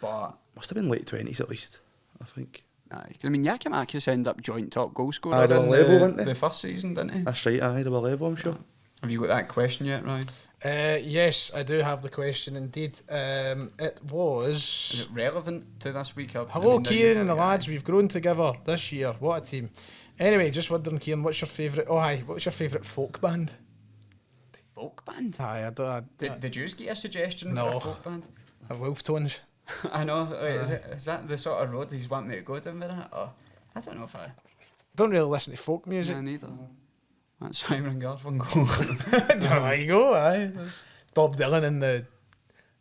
But Must have been late 20s at least, I think. aye, 'cause I mean, Yakimakis ended up joint top goal scorer Aye, they were in level, weren't they? the first season, didn't he? That's right, aye, they were level, I'm sure. Have you got that question yet, Ryan? Yes, I do have the question indeed. It was... Is it relevant to this week? Hello, Kieran and the lads. We've grown together this year. What a team. Anyway, just wondering, Kieran, what's your favourite... Oh, aye, what's your favourite folk band? Folk band? Aye, Did you get a suggestion No. for a folk band? Wolf Tones. I know. Is that the sort of road he's wanting me to go down with that? Or, I don't know if I... Don't really listen to folk music. Yeah, neither. That's Simon Garfunkel. There you go, aye. Bob Dylan and the...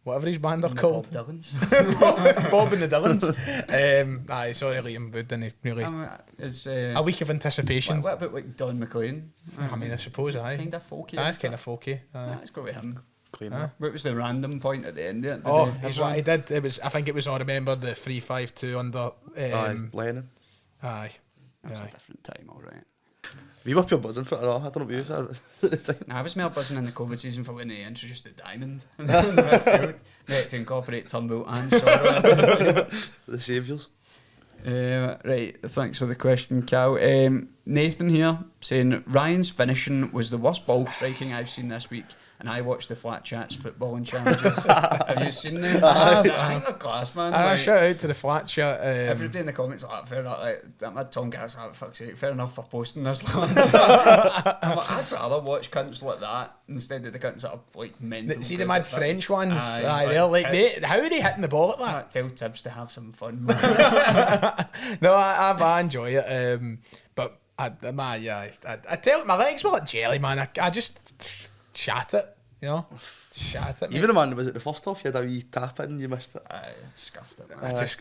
Whatever his band are called. Bob Dylan's. Bob and the Dylans. Aye, sorry, Liam, but didn't really... a week of anticipation. What about like Don McLean? I mean, I suppose, aye. Kind of folky. That's kind of folky. Let's go with him. Claim What was the random point at the end of it? Oh, he's right. He did. It was. I think it was. I remember the 3-5-2 under. Aye, Lennon. Aye. That was a different time, all right. We were pure buzzing for it all. I don't know about you at the time. I was more buzzing in the COVID season for when they introduced the diamond in the midfield. They had to incorporate Turnbull and Sorrow. The saviours. Right, thanks for the question, Cal. Nathan here saying Ryan's finishing was the worst ball striking I've seen this week, and I watched the Flat Chats footballing challenges. Have you seen them? I think they're class, man. Like, Shout out to the Flat Chat. everybody in the comments like, fair enough, like that mad Tom Garrett's like, fuck's sake, fair enough for posting this. I'm like, I'd rather watch cunts like that instead of the cunts that are like mental. See the mad French ones? Aye, They're like, how are they hitting the ball at that? Tell Tibbs to have some fun. No, I enjoy it. But I tell my legs were like jelly, man. I just shat it, you know. Shat it, mate. Even the man, was it the first half? You had a wee tap in, you missed it. I scuffed it.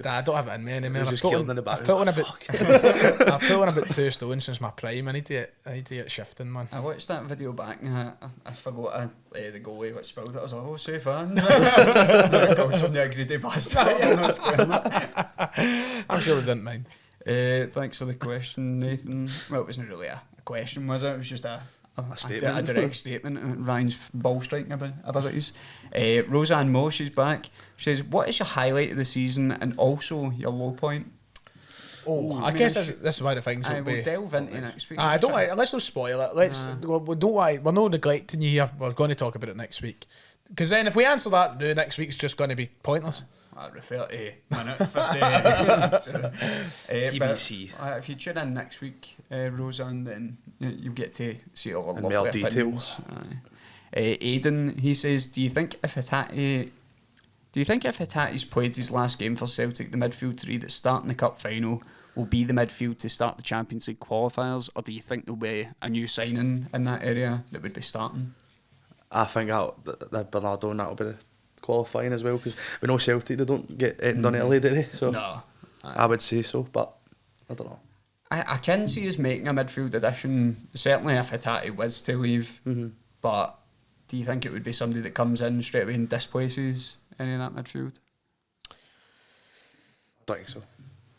I don't have it in me anymore. It was just killed in the back. I've put on I've put on about 2 stone since my prime. I need to get shifting, man. I watched that video back and I forgot the goalie got spilled it. I was like, oh, safe on. Coach on the greedy bastard. I'm sure they didn't mind. Thanks for the question, Nathan. Well, it wasn't really a question, was it? It was just a statement. A direct statement of Ryan's ball striking abilities. Roseanne Moe, she's back. She says, what is your highlight of the season and also your low point? I guess this is why the things will be. We'll delve into next week. Let's not spoil it. We're not neglecting you here. We're going to talk about it next week. Because then if we answer that, next week's just going to be pointless. I refer to minute 50. TBC. If you tune in next week, Roseanne, then you get to see all the and more details. Aidan, he says, do you think if Hitate's played his last game for Celtic, the midfield three that's starting the cup final will be the midfield to start the Champions League qualifiers, or do you think there'll be a new signing in that area that would be starting? I think that Bernardo and that'll be the qualifying as well, because we know Celtic, they don't get it done early, do they? So No. I would say so, but I don't know. I can see us making a midfield addition, certainly if Hitate was to leave, but do you think it would be somebody that comes in straight away and displaces any of that midfield? I don't think so.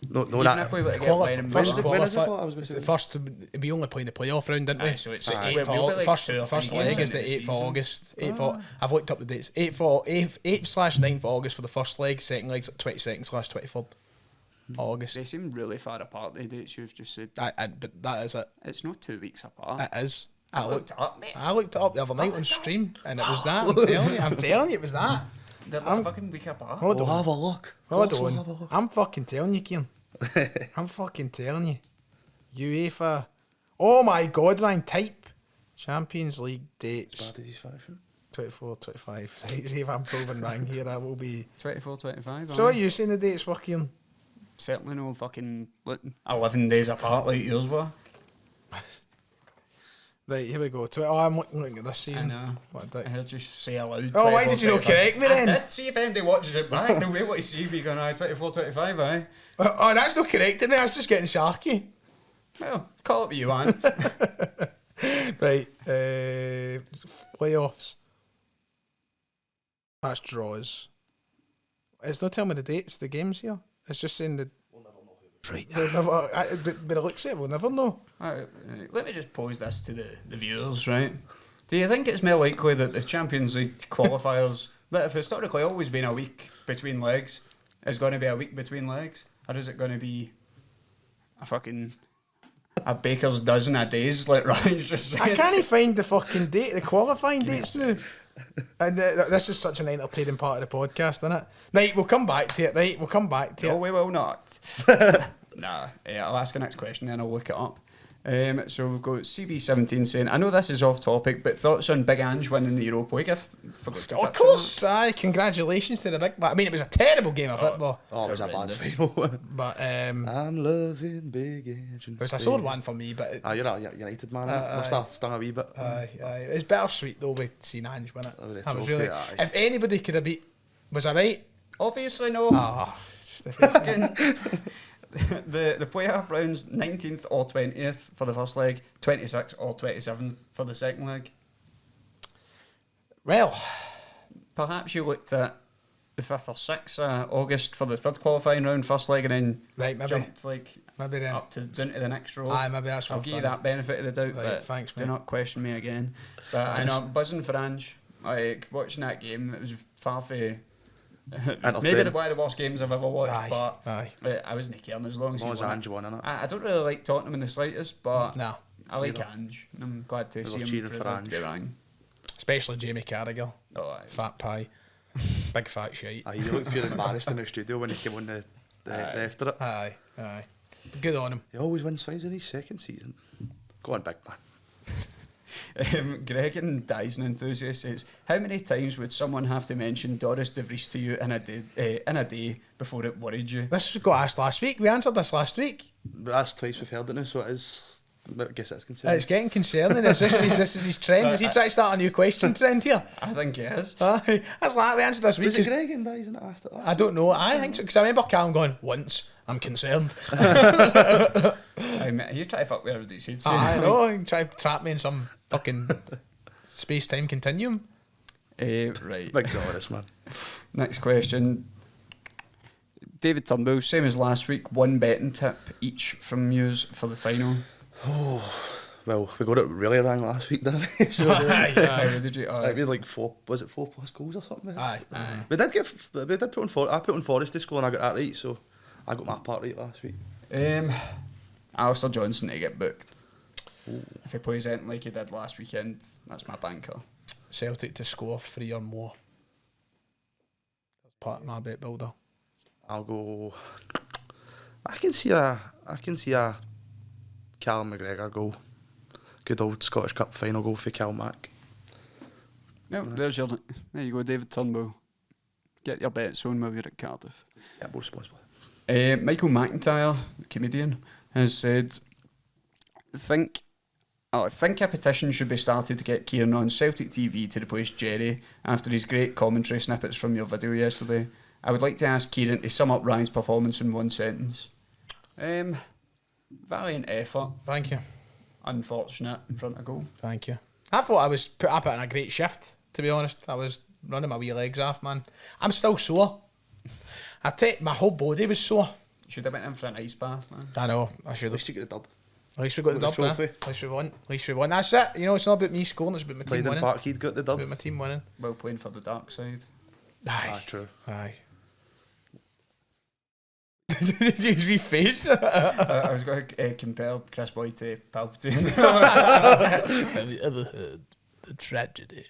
No, Even that. if we were to get Qualif- Ryan first Murdoch- qualify- I was going to say. First, we only play in the playoff round, didn't we? Aye, so it's The aye. 8th We'll be of like first 2 or 3 first games leg is the into the 8th of season. August. 8th looked up the dates. 8/9th of August for the first leg. Second leg's at 22nd/23rd August. They seem really far apart, the dates you've just said. But that is it. It's not 2 weeks apart. It is. I looked it up, mate. I looked it up the other night on stream, and it was that. I'm telling you, it was that. They're like a fucking week apart. Hold We'll on. have a look. Hold We'll on. have a look. I'm fucking telling you, Kieran. I'm fucking telling you. UEFA. Oh my God, Ryan, type. Champions League dates. Bad as his fashion. 24, 25. Right, see if I'm proving wrong here, I will be. 24, 25. So are you saying the dates were, Kieran? Certainly no fucking 11 days apart like yours were. Right, here we go. I'm looking at this season. I know. What did I heard you say aloud. Oh, why 24, did you not 25. correct me then? I did. See if anybody watches it back. They'll be able to see me going, 24, 25, aye. Oh, that's not correcting me. That's just getting sharky. Well, call it what you want. Right, playoffs. That's draws. It's not telling me the dates, the games here. It's just saying that. Right. But it looks like we'll never know. Right, let me just pose this to the viewers, right? Do you think it's more likely that the Champions League qualifiers, that have historically always been a week between legs, is going to be a week between legs? Or is it going to be a baker's dozen a days, like Ryan's just said? I can't find the fucking date, the qualifying dates now. And this is such an entertaining part of the podcast, isn't it? Right, we'll come back to it, right? We'll come back to No, it. we will not. Nah, I'll ask the next question and I'll look it up. So we've got CB17 saying, I know this is off topic, but thoughts on Big Ange winning the Europa League? Forgot to Of touch on course, aye, congratulations to the big man. I mean, it was a terrible game of football. Oh, it was a bad final. But I'm loving big engines. it was a sore one for me, but You're a United man, innit? Must stung a wee bit. aye. It was bittersweet though with seeing Ange win it. Oh, the That was trophy, really. aye. If anybody could have beat, was I right? Obviously no. Ah, it's just a Fucking- the playoff rounds 19th or 20th for the first leg, 26th or 27th for the second leg. Well, Perhaps you looked at the 5th or 6th August for the third qualifying round, first leg, and then right, maybe jumped maybe then. up to down to the next row. Aye, maybe that's what I'll I've give you done. that benefit of the doubt, Right, but thanks, do mate. not question me again. But I know I'm buzzing for Ange. Like watching that game, it was far from maybe one of the worst games I've ever watched. Aye, but aye. I wasn't caring as long as As long he as won it. Ange won, innit? I don't really like Tottenham in the slightest, but No, I like neither. Ange. And I'm glad to We see were him cheering prove for it to be Ange. wrong. especially Jamie Carragher, Oh, aye. fat pie, big fat shite. Aye, you looked pure embarrassed in the studio when he came on the after it. Aye. Good on him. He always wins finals in his second season. Go on, big man. Greg and Dyson Enthusiast says, how many times would someone have to mention Doris De Vries to you in a day before it worried you? This got asked last week. We answered this last week. But that's twice we've heard it now, so it is I guess that's concerning. It's getting concerning. This is his trend. Is he trying to start a new question trend here? I think it is. That's like we answered this week. Was it Greg and he's not asked it last I don't know. I think so because I remember Calum going once. I'm concerned. He's trying to fuck with everybody's head. I know. He tried to trap me in some fucking space-time continuum. Right. Big Norris, man. Next question. David Turnbull, same as last week, one betting tip each from yous for the final. Well, we got it really wrong last week, didn't we? So, Aye, did you? we had like 4 plus goals or something? Aye. We did put on I put on Forest to score and I got that right, so I got my part right last week. Alistair Johnson to get booked. If he plays anything like he did last weekend, that's my banker. Celtic to score 3 or more. That's part of my bet builder. I'll go. I can see a Callum McGregor goal. Good old Scottish Cup final goal for Cal Mac. No, there you go, David Turnbull. Get your bets on while you're at Cardiff. Yeah, more responsible. Michael McIntyre, the comedian, has said, I think a petition should be started to get Kieran on Celtic TV to replace Jerry after his great commentary snippets from your video yesterday. I would like to ask Kieran to sum up Ryan's performance in one sentence. Valiant effort. Thank you. Unfortunate in front of goal. Thank you. I thought I was put up in a great shift, to be honest. I was running my wee legs off, man. I'm still sore. My whole body was sore. You should have went in for an ice bath, man. I know, I should At have. least you get the dub. At least we got the Got dub, the man. trophy. At least we won. That's it. You know, it's not about me scoring, it's about my team Played in winning. Park, he'd got the dub. About my team winning. Well playing for the dark side. Aye. True. Aye. Did you use my face? I was going to compare Chris Boyd to Palpatine. Have you ever heard the tragedy?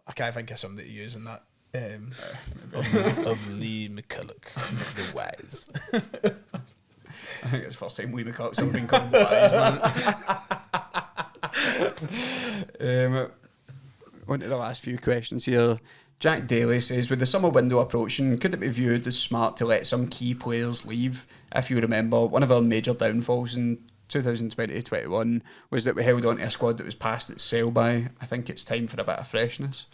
I can't think of somebody using that. Of Lee McCulloch, the wise. I think it's the first time we make up something called wise, man. On to the last few questions here. Jack Daly says, with the summer window approaching, could it be viewed as smart to let some key players leave? If you remember, one of our major downfalls in 2020-21 was that we held on to a squad that was past its sell by. I think it's time for a bit of freshness.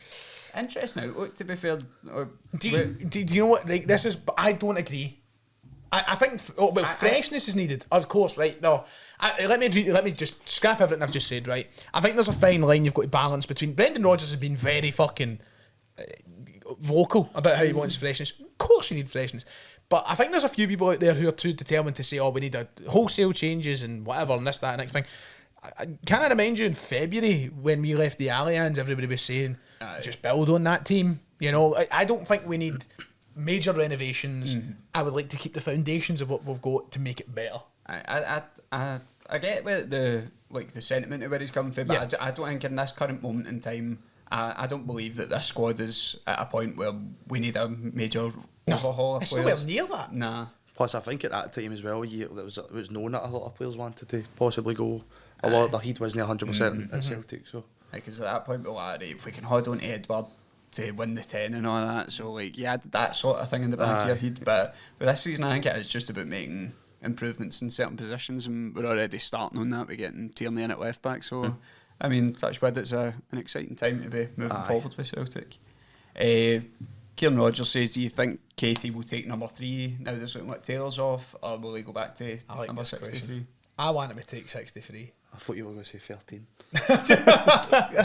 Interesting outlook, to be fair. Do you know what? Like, this is. I don't agree. I think freshness is needed. Of course, right? No, let me just scrap everything I've just said. Right? I think there's a fine line you've got to balance between. Brendan Rodgers has been very fucking vocal about how he wants freshness. Of course, you need freshness. But I think there's a few people out there who are too determined to say, "Oh, we need a wholesale changes and whatever and this, that, and next thing." Can I remind you in February when we left the Allianz, everybody was saying, "Just build on that team." You know, I don't think we need major renovations. I would like to keep the foundations of what we've got to make it better. I get where the sentiment of where he's coming from, but I don't think in this current moment in time, I don't believe that this squad is at a point where we need a major overhaul of It's players. nowhere near that. Nah. Plus, I think at that time as well, it was known that a lot of players wanted to possibly go. A lot of the heat wasn't 100% at Celtic, so. Because at that point, we're like, if we can hold on to Edward to win the 10 and all that, so that sort of thing in the back of your head. But with this season, I think it is just about making improvements in certain positions, and we're already starting on that. We're getting Tierney in at left back, so I mean, touch wood, it's an exciting time to be moving forward with Celtic. Kieran Rogers says, do you think Katie will take number 3 now that something like Taylor's off, or will he go back to number 63? I want him to take 63. I thought you were going to say 13.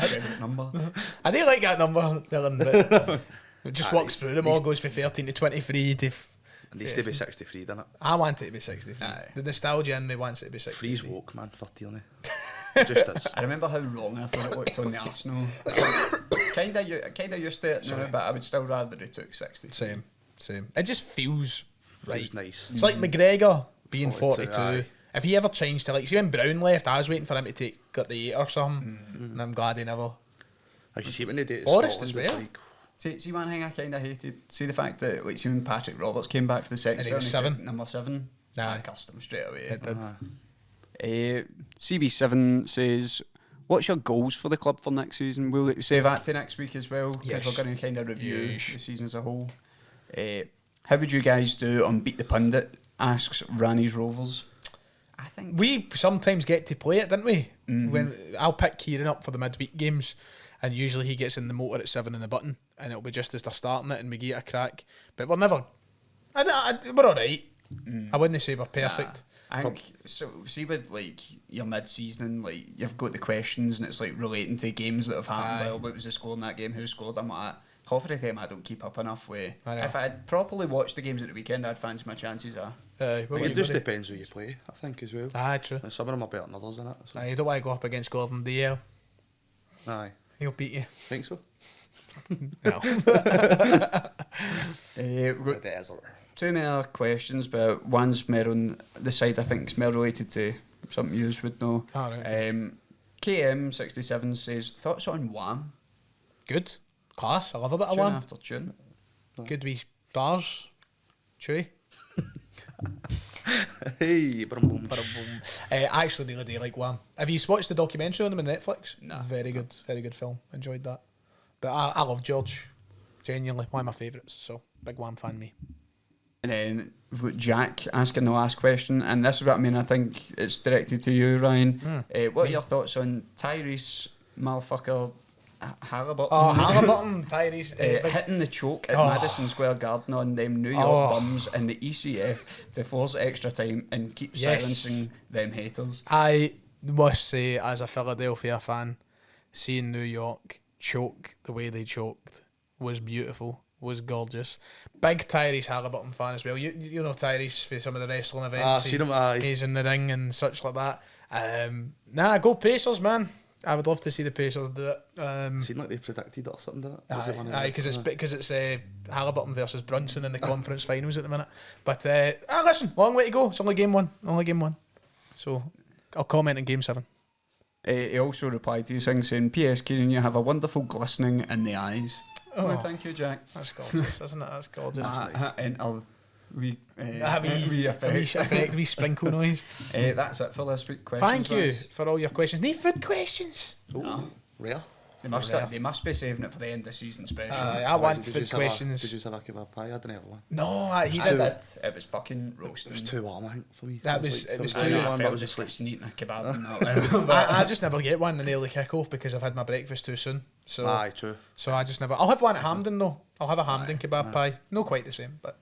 Favorite number. I do like that number, Dylan, but it just walks through them all, goes from 13 to 23 to... It needs to be 63, doesn't it? I want it to be 63. Aye. The nostalgia in me wants it to be 63. Freeze woke, man, for Tierney. It just is. I remember how wrong I thought it looked on the Arsenal. Kind of used to it now, but I would still rather he took 60. Same. It just feels right. Feels nice. It's like McGregor being 42. aye. If he ever changed to, like, see when Brown left, I was waiting for him to take got the 8 or something, and I'm glad he never. Like, you see when they did Forest as Scotland, well. it's like, See one thing I kind of hated. See the fact that, like, see when Patrick Roberts came back for the second And he spell was and he 7. took number 7. Aye. I cussed him straight away. It did. CB7 says, what's your goals for the club for next season? We'll save that to next week as well, because Yes. we're going to kind of review Yes. the season as a whole. How would you guys do on Beat the Pundit? Asks Ranny's Rovers. I think we sometimes get to play it, didn't we? When I'll pick Kieran up for the midweek games, and usually he gets in the motor at 7 in the button, and it'll be just as they're starting it, and we get a crack. But we're never. We're all right. I wouldn't say we're perfect. I think so. See, with like your mid-season, like you've got the questions, and it's like relating to games that have happened. Like, what was the score in that game? Who scored? I'm like, half of the time I don't keep up enough with. If I had properly watched the games at the weekend, I'd fancy my chances are. It just depends who you play, I think, as well. True. And some of them are better than others, innit? So. You don't want to go up against Gordon DL. Aye. He'll beat you. Think so? No. We've got The desert. two more questions, but one's more on the side I think is more related to something you would know. KM67 says, thoughts on Wham? Good. Class. I love a bit of Tune one. after tune. Good wee bars. Chewy. Hey, boom. I actually really do like Wham. Have you watched the documentary on them on Netflix? No. Very good film. Enjoyed that. But I love George. Genuinely, one of my favourites. So, big Wham fan me. And then we've got Jack asking the last question, and this is what I mean. I think it's directed to you, Ryan. What are your thoughts on Tyrese motherfucker Halliburton? Oh, Halliburton, Tyrese. Hitting the choke at Madison Square Garden on them New York bums in the ECF to force extra time and keep silencing them haters. I must say, as a Philadelphia fan, seeing New York choke the way they choked was beautiful, was gorgeous. Big Tyrese Halliburton fan as well. You know Tyrese for some of the wrestling events. Seen him, he's in the ring and such like that. Go Pacers, man. I would love to see the Pacers do it. Seemed like they predicted it or something, didn't it? Aye, because it's Halliburton versus Brunson in the conference finals at the minute. But listen, long way to go. It's only game one. So I'll comment in game 7. He also replied to his thing saying, P.S. Kieran, you have a wonderful glistening in the eyes. Oh, Well, thank you, Jack. That's gorgeous, isn't it? That's gorgeous. Enter wee effect, wee sprinkle noise. That's it for this week. Questions, Thank you guys. for all your questions. Need food questions? Oh, rare. They must be saving it for the end of season special. I want food questions. Did you have a kebab pie? I didn't have one. No, he I did. It was fucking roasting. It was too warm, I think, for me. It was I too know, warm. but it was just like eating a kebab and that. I just never get one in the early kick-off because I've had my breakfast too soon. So aye, true. So I just never. I'll have one at Hampden though. I'll have a Hampden kebab pie. No quite the same, but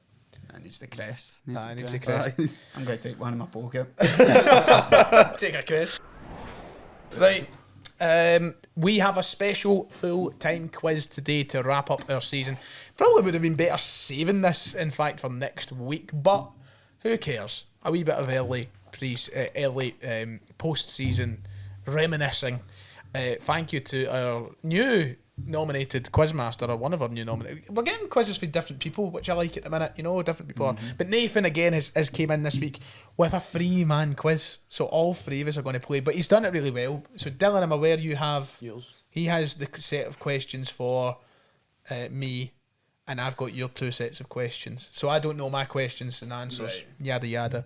It needs the crest. needs the crest. I'm going to take one in my pocket. Take a crest. Right. We have a special full-time quiz today to wrap up our season. Probably would have been better saving this, in fact, for next week, but who cares? A wee bit of early post-season reminiscing. Thank you to our new nominated quizmaster, or one of our new nominated. We're getting quizzes for different people, which I like at the minute. Different people are. But Nathan again has came in this week with a 3-man quiz, so all 3 of us are going to play. But he's done it really well. So Dylan, I'm aware you have. Yours. He has the set of questions for me, and I've got your 2 sets of questions. So I don't know my questions and answers, yada yada,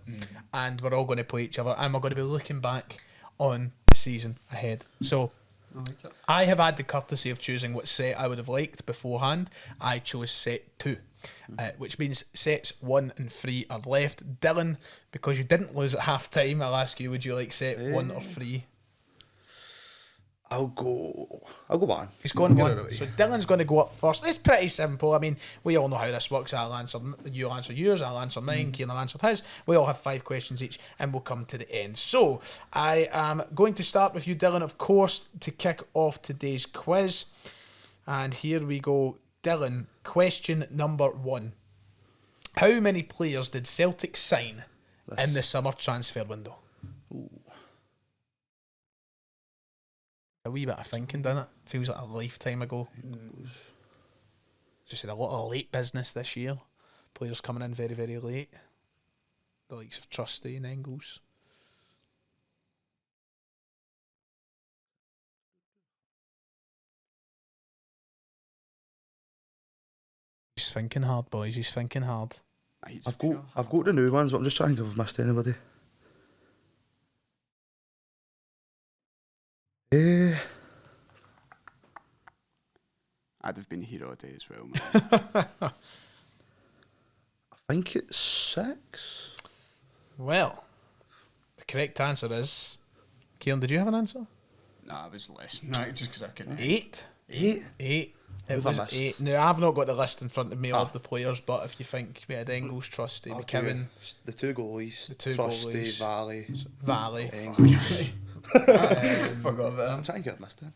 and we're all going to play each other, and we're going to be looking back on the season ahead. So. I have had the courtesy of choosing what set I would have liked beforehand. I chose set 2, which means sets 1 and 3 are left. Dylan, because you didn't lose at half time, I'll ask you, would you like set 1 or 3? I'll go 1. He's going 1. So Dylan's going to go up first. It's pretty simple. I mean, we all know how this works. You'll answer yours, I'll answer mine, Kieran will answer his. We all have 5 questions each, and we'll come to the end. So I am going to start with you, Dylan, of course, to kick off today's quiz. And here we go. Dylan, question number 1. How many players did Celtic sign in the summer transfer window? Ooh. A wee bit of thinking, doesn't it? Feels like a lifetime ago. Just said a lot of late business this year. Players coming in very, very late. The likes of Trusty and Engels. He's thinking hard, boys. He's thinking hard. I've got the new ones, but I'm just trying to think if I've missed anybody. I'd have been here all day as well, man. I think it's 6. Well, the correct answer is... Kieran, did you have an answer? Nah, it was less than that, just because I couldn't. 8. 8? 8. It Who've I was missed? 8. Now, I've not got the list in front of me of the players, but if you think we had Engels, Trusty, Okay. McKibben, The 2 goalies. The 2 Trusty, goalies. Valley, Valley, Engels. Forgot about I'm him. trying to get missed in.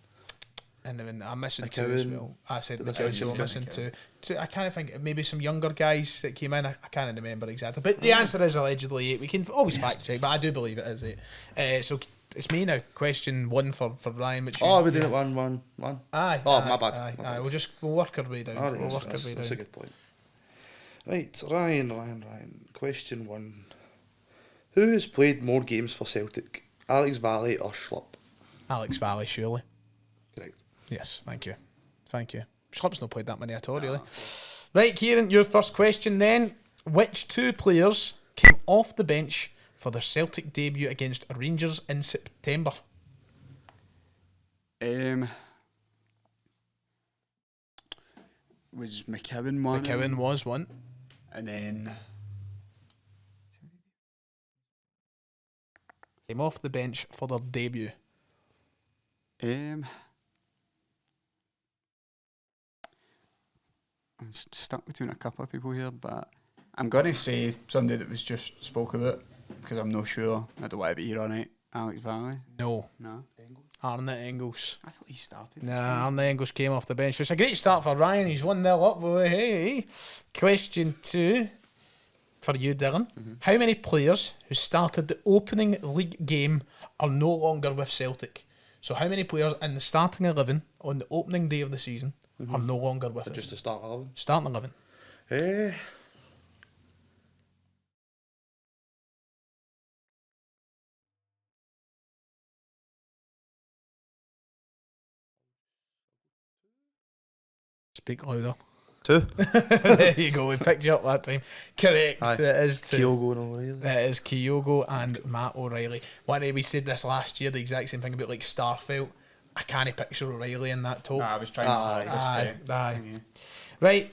and then I'm missing McKibben. 2 as well. I said Did I McKibben, say so I'm McKibben? missing 2. I kind of think maybe some younger guys that came in. I can't remember exactly, but the answer is allegedly 8. We can always fact check, but I do believe it is 8. So it's me now. Question 1 for Ryan. Which Oh, we did it 1-1. Aye. Oh, aye, my bad. Aye, My aye. bad. We'll work our way down. Oh, We'll work our way that's a down. good point. Right, Ryan. Question 1. Who has played more games for Celtic? Alex Valley or Schlupp? Alex Valley, surely. Correct. Yes, thank you. Schlupp's not played that many at all, really. Right, Kieran, your first question then. Which 2 players came off the bench for their Celtic debut against Rangers in September? Was McKibben one? McKibben was one. And then Came off the bench for their debut. I'm stuck between a couple of people here, but I'm going to say somebody that was just spoke about because I'm not sure. I don't want to be here on it. Alex Valley? No. No. Arne Engels. I thought he started. Nah, Arne Engels came off the bench. So it's a great start for Ryan. He's 1-0 up. Boy. Hey. Question 2 for you, Dylan. How many players who started the opening league game are no longer with Celtic? So how many players in the starting 11 on the opening day of the season are no longer with us? Just to start 11. Starting 11. Speak louder. 2. There you go. We picked you up that time. Correct. Aye. It is 2. Kyogo and O'Reilly. It is Kyogo and Matt O'Reilly. We said this last year, the exact same thing about like Starfelt. I can't picture O'Reilly in that top. I was trying Aye. Right.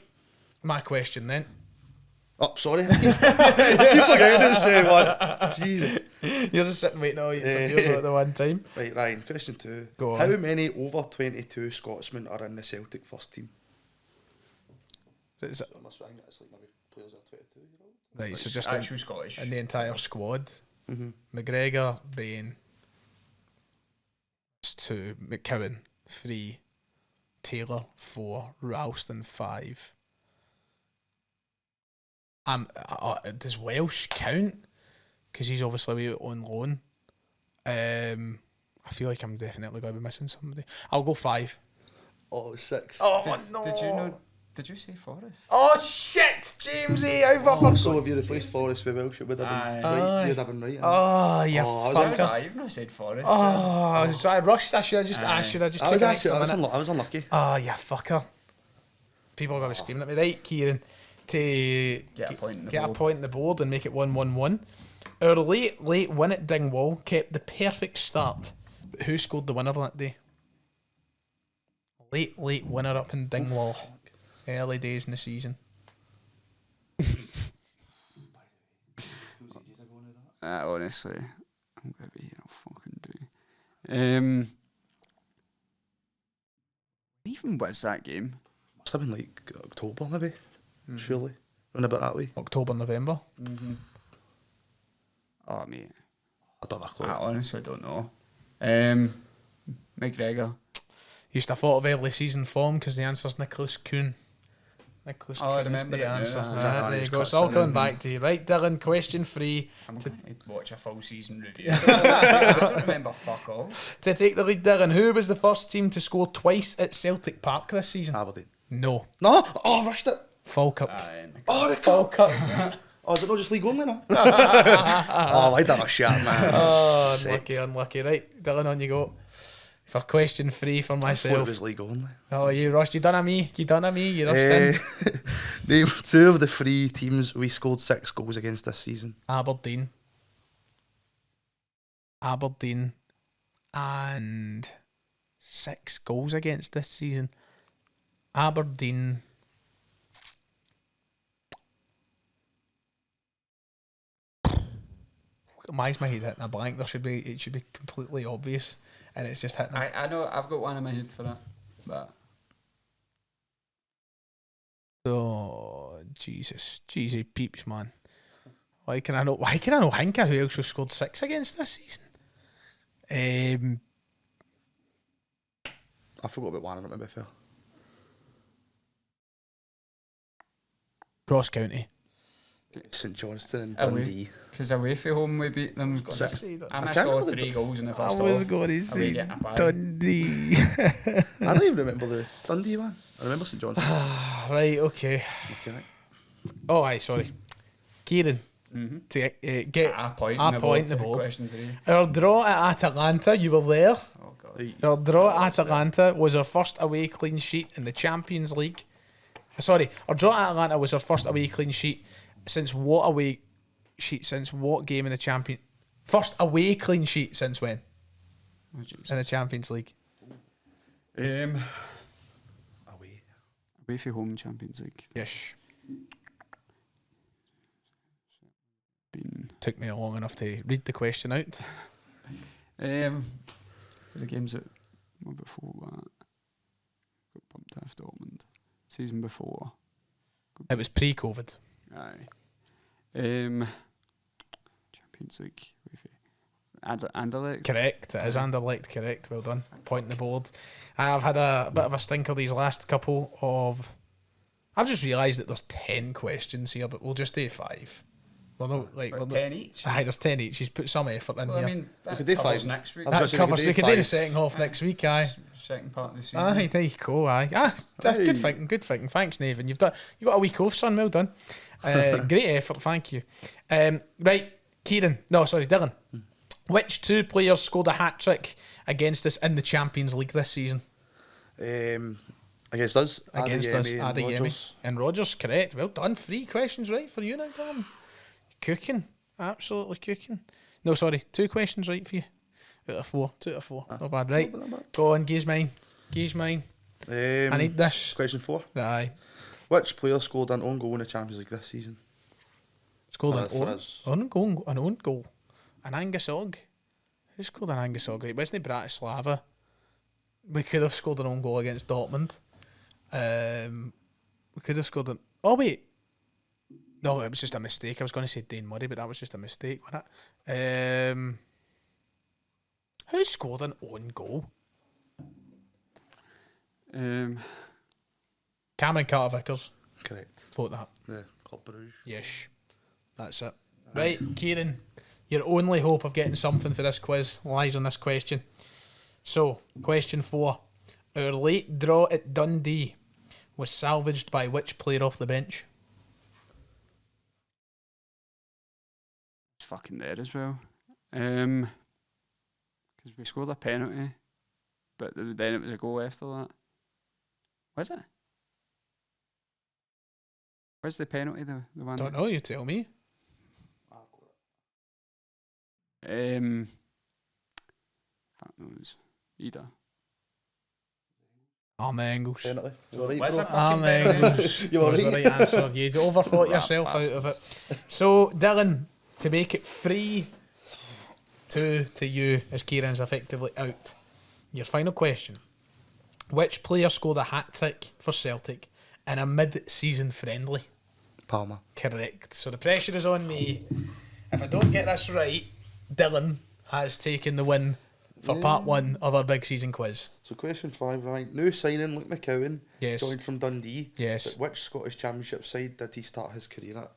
My question then. Oh, sorry. I keep forgetting to say one. Jesus. You're just sitting waiting all your yours at the one time. Right, Ryan, question 2. Go on. How many over 22 Scotsmen are in the Celtic first team? Is it, I think that's like maybe players are 22 year old. right, so just actual Scottish. in the entire squad. Mm-hmm. McGregor, Bain. It's 2. McKibben, 3. Taylor, 4. Ralston, 5. Does Welsh count? Because he's obviously on loan. I feel like I'm definitely going to be missing somebody. I'll go 5. Oh, 6. Oh, no. Did you know? Did you say Forest? Oh, shit, Jamesy. I've Oh, so if you replaced Forrest with Welsh, it would have been Aye. right. You'd have been right. Oh, you Oh, I was fucker. You've not said Forest. Oh, so I rushed. I should have just I taken was an actually, extra minute. I was unlucky. Oh, you fucker. People are going to be screaming at me. Right, Kieran, to Get a point in the get board. a point in the board and make it 1-1-1. Our late win at Dingwall kept the perfect start. But who scored the winner that day? Late winner up in Dingwall. Early days in the season. Honestly, I'm gonna be here. I'll fucking do. Even was that game? Must have been like October, maybe. Surely. Run about that way. October, November. Oh mate, I don't have a clue. I honestly don't know. McGregor. Used to have thought of early season form because the answer's Nicholas Kuhn. Nicholas Oh, I Kuhn is remember the it now. answer. Is that There you Arne's go. It's cut, all so coming back to you. Right, Dylan, question 3. I'm going to watch a full season review. I don't remember fuck all. To take the lead, Dylan, who was the first team to score twice at Celtic Park this season? Aberdeen. No. No? Oh, I rushed it. Falkirk. Oh, the cup. Falkirk. Oh, is it not just league only now? Oh, I done a shit, man. Oh, Sick. unlucky. Right, Dylan, on you go. For question 3 for I thought it myself. was league only. Oh, you rushed. You done a me. You rushed in. Name 2 of the 3 teams we scored 6 goals against this season. Aberdeen, and 6 goals against this season. Aberdeen. why is my head hitting a blank? It should be completely obvious, and it's just hitting. I know I've got one in my head for that, but Oh Jesus peeps, man! Why can I not think of who else we've scored 6 against this season? I forgot about one of them, to be fair. Ross County. St Johnstone and Away. Dundee. because away from home we beat them. I missed all 3 goals in the first half. I was going to Away say getting a bye. Dundee. I don't even remember the Dundee one. I remember St Johnstone. Right, okay. Okay. Oh, aye, sorry. Kieran, to get A point in the to board. question 3. Our draw at Atalanta, you were there. Oh god. Right. Our draw at Atalanta was our first away clean sheet in the Champions League. Sorry, our draw at Atalanta was our first away clean sheet since what away sheet? Since what game in the champion? First away clean sheet since when Oh, Jesus. in the Champions League? Away. Away from home Champions League. Yes. Been Took me long enough to read the question out. the games that were before that got bumped off Dortmund. Season before. It was pre-COVID. Aye. Champions League. Anderlecht. Correct. It is Anderlecht. Correct. Well done. Point on the board. I've had a bit of a stinker these last couple of. I've just realised that there's 10 questions here, but we'll just do 5. Well, no, like What, well, 10 each? Aye, there's 10 each. He's put some effort in Well, I here. mean, that could do covers 5 next week. I was That gonna say covers. We could do the 5. second half next week. Aye. Second part of the season. Aye, there you go. Aye. That's good Aye. thinking. Good thinking. Thanks, Nathan. You got a week off, son. Well done. Great effort. Thank you. Right, Kieran. No, sorry, Dylan. Which 2 players scored a hat trick against us in the Champions League this season? Against us. Against us, Adeyemi and Adeyemi Rodgers. and Rodgers. Correct. Well done. 3 questions right for you now, Dylan. Cooking. Absolutely cooking. No, sorry. 2 questions right for you. Out of 4. 2 out of 4. Not bad. Right. Not bad. Go on. Gee's mine. I need this. Question 4. Aye. Which player scored an own goal in the Champions League this season? Scored For an us. own goal. An Angus Og. Who scored an Angus Og? Right, wasn't it Bratislava? We could have scored an own goal against Dortmund. We could have scored an. Oh wait, no, it was just a mistake. I was going to say Dane Murray, but that was just a mistake, wasn't it? Who scored an own goal? Cameron Carter-Vickers. Correct. Vote that. The Club Brugge. Yes, that's it. Right, Kieran, your only hope of getting something for this quiz lies on this question. So, question 4. Our late draw at Dundee was salvaged by which player off the bench? It's fucking there as well. Because we scored a penalty, but then it was a goal after that. Was it? Where's the penalty? The one. Don't know, you tell me. Fuck knows. Either. Arne Engels. Penalty. You alright, Where's bro? the fucking Arne Engels You was the alright? right answer. You'd overthought yourself out of it. So, Dylan, to make it 3-2 to you, as Kieran's effectively out. Your final question. Which player scored a hat-trick for Celtic in a mid-season friendly? Palmer. Correct. So the pressure is on me. If I don't get this right, Dylan has taken the win for part 1 of our big season quiz. So question 5, right? New signing Luke McCowan. Yes. Joined from Dundee. Yes. But which Scottish Championship side did he start his career at?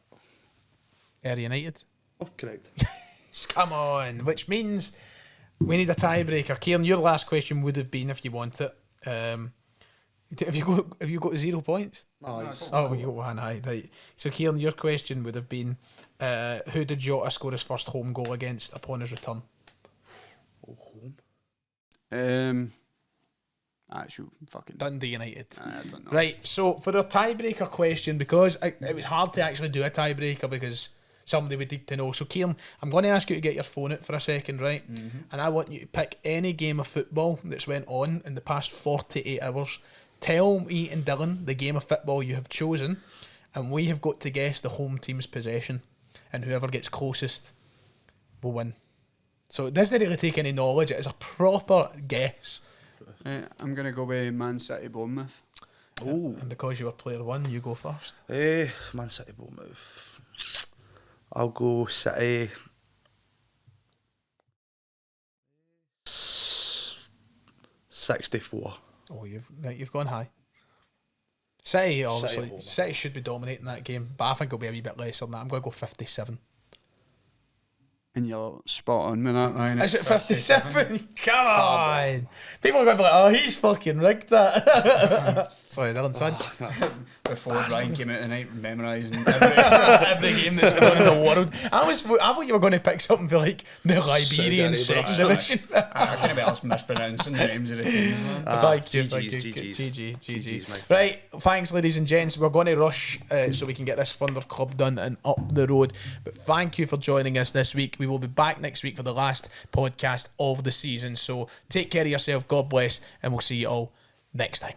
Ayr United. Oh, correct. Come on. Which means we need a tiebreaker. Kieran, your last question would have been, if you want it, have you got 0 points? Nice. Oh, you got 1, aye, right. So Kieran, your question would have been, who did Jota score his first home goal against upon his return? Oh, home. Actual fucking. Dundee United. I don't know. Right, so for a tiebreaker question, because it was hard to actually do a tiebreaker because somebody would need to know. So, Kieran, I'm going to ask you to get your phone out for a second, right? And I want you to pick any game of football that's went on in the past 48 hours. Tell me and Dylan the game of football you have chosen, and we have got to guess the home team's possession. And whoever gets closest will win. So it doesn't really take any knowledge. It is a proper guess. I'm going to go with Man City Bournemouth. Oh, and because you were player one, you go first. Man City Bournemouth. I'll go City. 64. Oh, you've gone high. City, obviously. City should be dominating that game, but I think it'll be a wee bit lesser than that. I'm going to go 57. And you're spot on with that, Ryan. Is it 57? Come on. People are going to be like, oh, he's fucking rigged that. Sorry, Dylan, son. Before Ryan came out tonight, memorising every game that's going on in the world. I thought you were going to pick something for like the Liberian second division. I can't be else mispronouncing the names of the teams. Thank you. GG's. Right, thanks, ladies and gents. We're going to rush so we can get this Thunder Club done and up the road. But thank you for joining us this week. We will be back next week for the last podcast of the season. So take care of yourself. God bless, and we'll see you all next time.